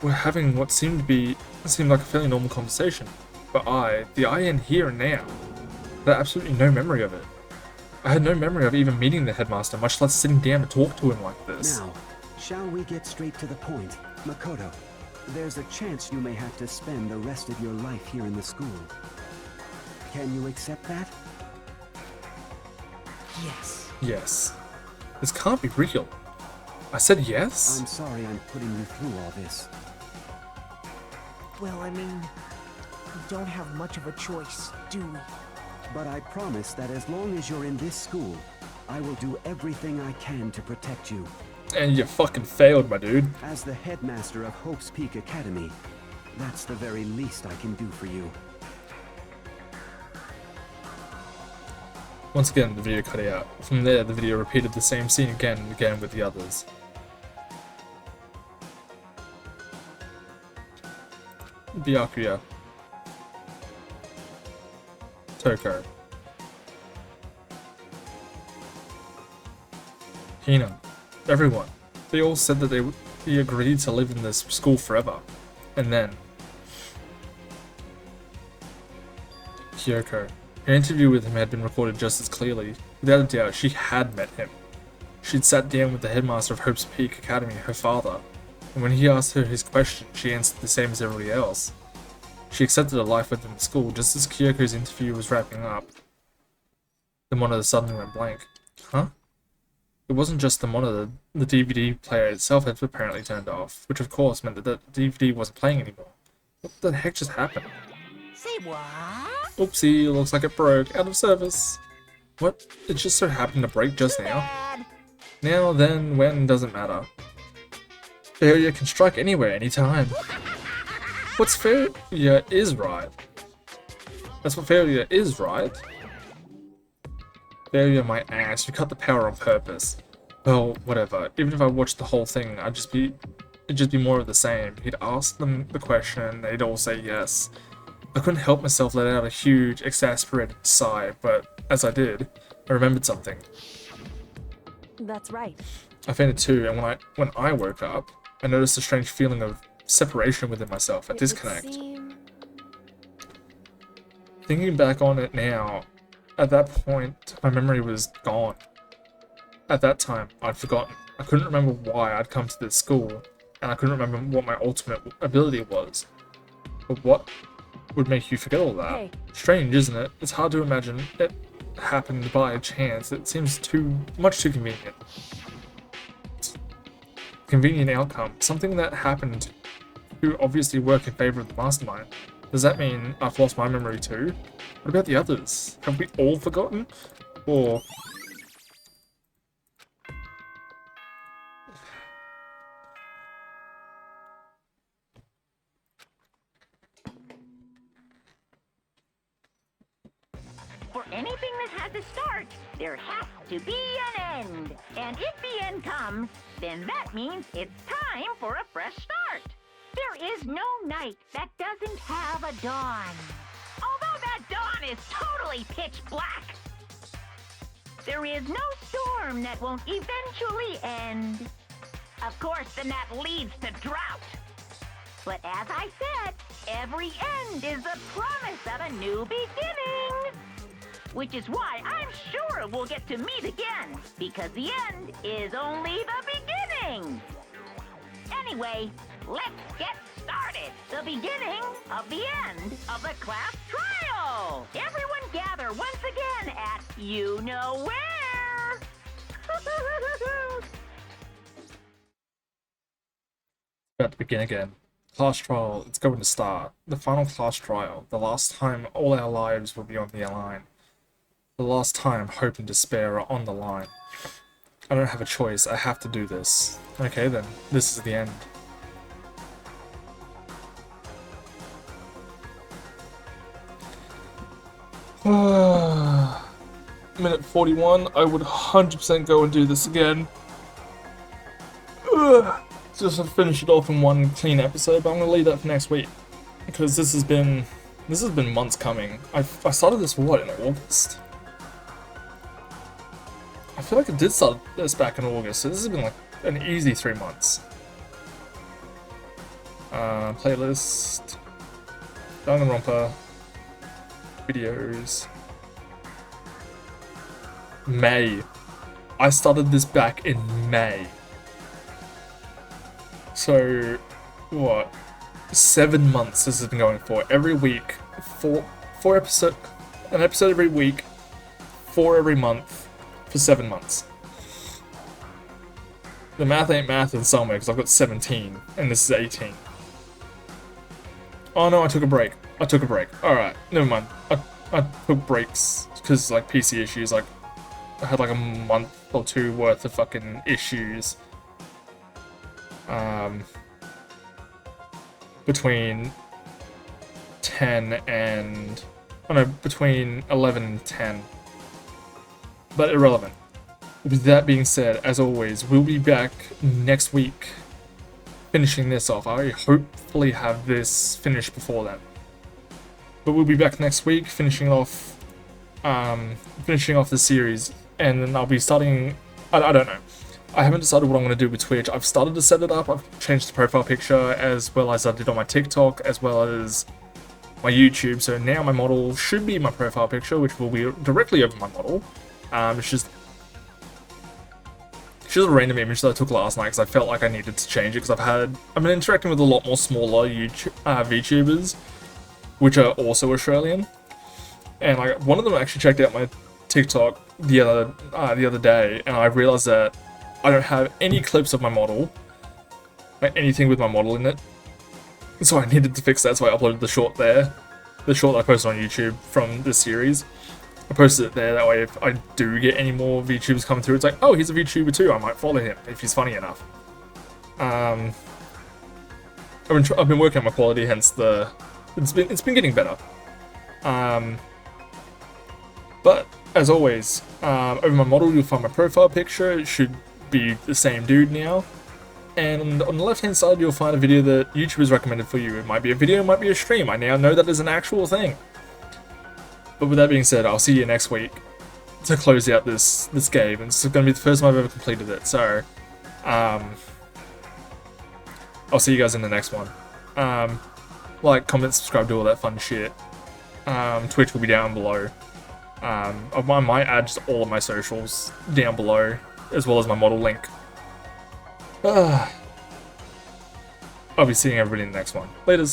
were having what seemed like a fairly normal conversation. But the I in here and now, had absolutely no memory of it. I had no memory of even meeting the headmaster, much less sitting down to talk to him like this. Now, shall we get straight to the point? Makoto, there's a chance you may have to spend the rest of your life here in the school. Can you accept that? Yes. Yes. This can't be real. I said yes? I'm sorry I'm putting you through all this. Well, I mean, we don't have much of a choice, do we? But I promise that as long as you're in this school, I will do everything I can to protect you. And you fucking failed, my dude. As the headmaster of Hope's Peak Academy, that's the very least I can do for you. Once again, the video cut out. From there, the video repeated the same scene again and again with the others. Byakuya. Toko. Hina. Everyone. They all said that they agreed to live in this school forever. And then... Kyoko. Her interview with him had been recorded just as clearly. Without a doubt, she had met him. She'd sat down with the headmaster of Hope's Peak Academy, her father, and when he asked her his question, she answered the same as everybody else. She accepted a life within the school. Just as Kyoko's interview was wrapping up, the monitor suddenly went blank. Huh? It wasn't just the monitor, the DVD player itself had apparently turned off, which of course meant that the DVD wasn't playing anymore. What the heck just happened? Say what? Oopsie, looks like it broke, out of service. What? It just so happened to break just now? Bad. Now, then, when, doesn't matter. Failure can strike anywhere, anytime. What's failure is right. That's what failure is, right? Failure, my ass, you cut the power on purpose. Well, whatever. Even if I watched the whole thing, it'd just be more of the same. He'd ask them the question, they'd all say yes. I couldn't help myself let out a huge, exasperated sigh, but as I did, I remembered something. That's right. I fainted too, and when I woke up, I noticed a strange feeling of separation within myself, a disconnect. It would seem... Thinking back on it now, at that point, my memory was gone. At that time, I'd forgotten. I couldn't remember why I'd come to this school, and I couldn't remember what my ultimate ability was. But what would make you forget all that? Hey. Strange, isn't it? It's hard to imagine it happened by chance. It seems much too convenient. Convenient outcome. Something that happened to obviously work in favor of the mastermind. Does that mean I've lost my memory too? What about the others? Have we all forgotten? Or... For anything that has a start, there has to be an end. And if the end comes, then that means it's time for a fresh start. There is no night that doesn't have a dawn. Although that dawn is totally pitch black. There is no storm that won't eventually end. Of course, then that leads to drought. But as I said, every end is the promise of a new beginning. Which is why I'm sure we'll get to meet again, because the end is only the beginning. Anyway, let's get started. The beginning of the end of the class trial. Everyone gather once again at you know where. About to begin again. Class trial, it's going to start. The final class trial. The last time all our lives will be on the line. The last time hope and despair are on the line. I don't have a choice. I have to do this. Okay then, this is the end. Minute 41, I would 100% go and do this again. Just to finish it off in one clean episode, but I'm gonna leave that for next week. Because this has been months coming. I started this, what, in August? I feel like I did start this back in August, so this has been like an easy 3 months. Playlist, Danganronpa, videos, May. I started this back in May. So, what? 7 months this has been going for. Every week, an episode every week, 4 every month, for 7 months. The math ain't math in some way, because I've got 17, and this is 18. Oh no, I took a break. Alright, never mind. I took breaks, because, like, PC issues, like, I had, like, a month or 2 worth of fucking issues. Between 10 and... Oh no, between 11 and 10. But irrelevant. With that being said, as always, we'll be back next week finishing this off. I hopefully have this finished before then. But we'll be back next week finishing off the series, and then I'll be starting... I don't know. I haven't decided what I'm going to do with Twitch. I've started to set it up. I've changed the profile picture as well as I did on my TikTok, as well as my YouTube. So now my model should be my profile picture, which will be directly over my model. It's just a random image that I took last night because I felt like I needed to change it because I've been interacting with a lot more smaller VTubers, which are also Australian. And like one of them actually checked out my TikTok the other day, and I realized that I don't have any clips of my model, like anything with my model in it. So I needed to fix that, so I uploaded the short there. The short that I posted on YouTube from this series. I posted it there, that way if I do get any more VTubers coming through, it's like, oh, he's a VTuber too, I might follow him, if he's funny enough. I've been working on my quality, hence it's been getting better. But, as always, over my model you'll find my profile picture. It should be the same dude now, and on the left hand side you'll find a video that YouTube has recommended for you. It might be a video, it might be a stream. I now know that is an actual thing. But with that being said, I'll see you next week to close out this game, and it's going to be the first time I've ever completed it, so I'll see you guys in the next one. Like, comment, subscribe, do all that fun shit. Twitch will be down below. I might add just all of my socials down below, as well as my model link. I'll be seeing everybody in the next one. Laters.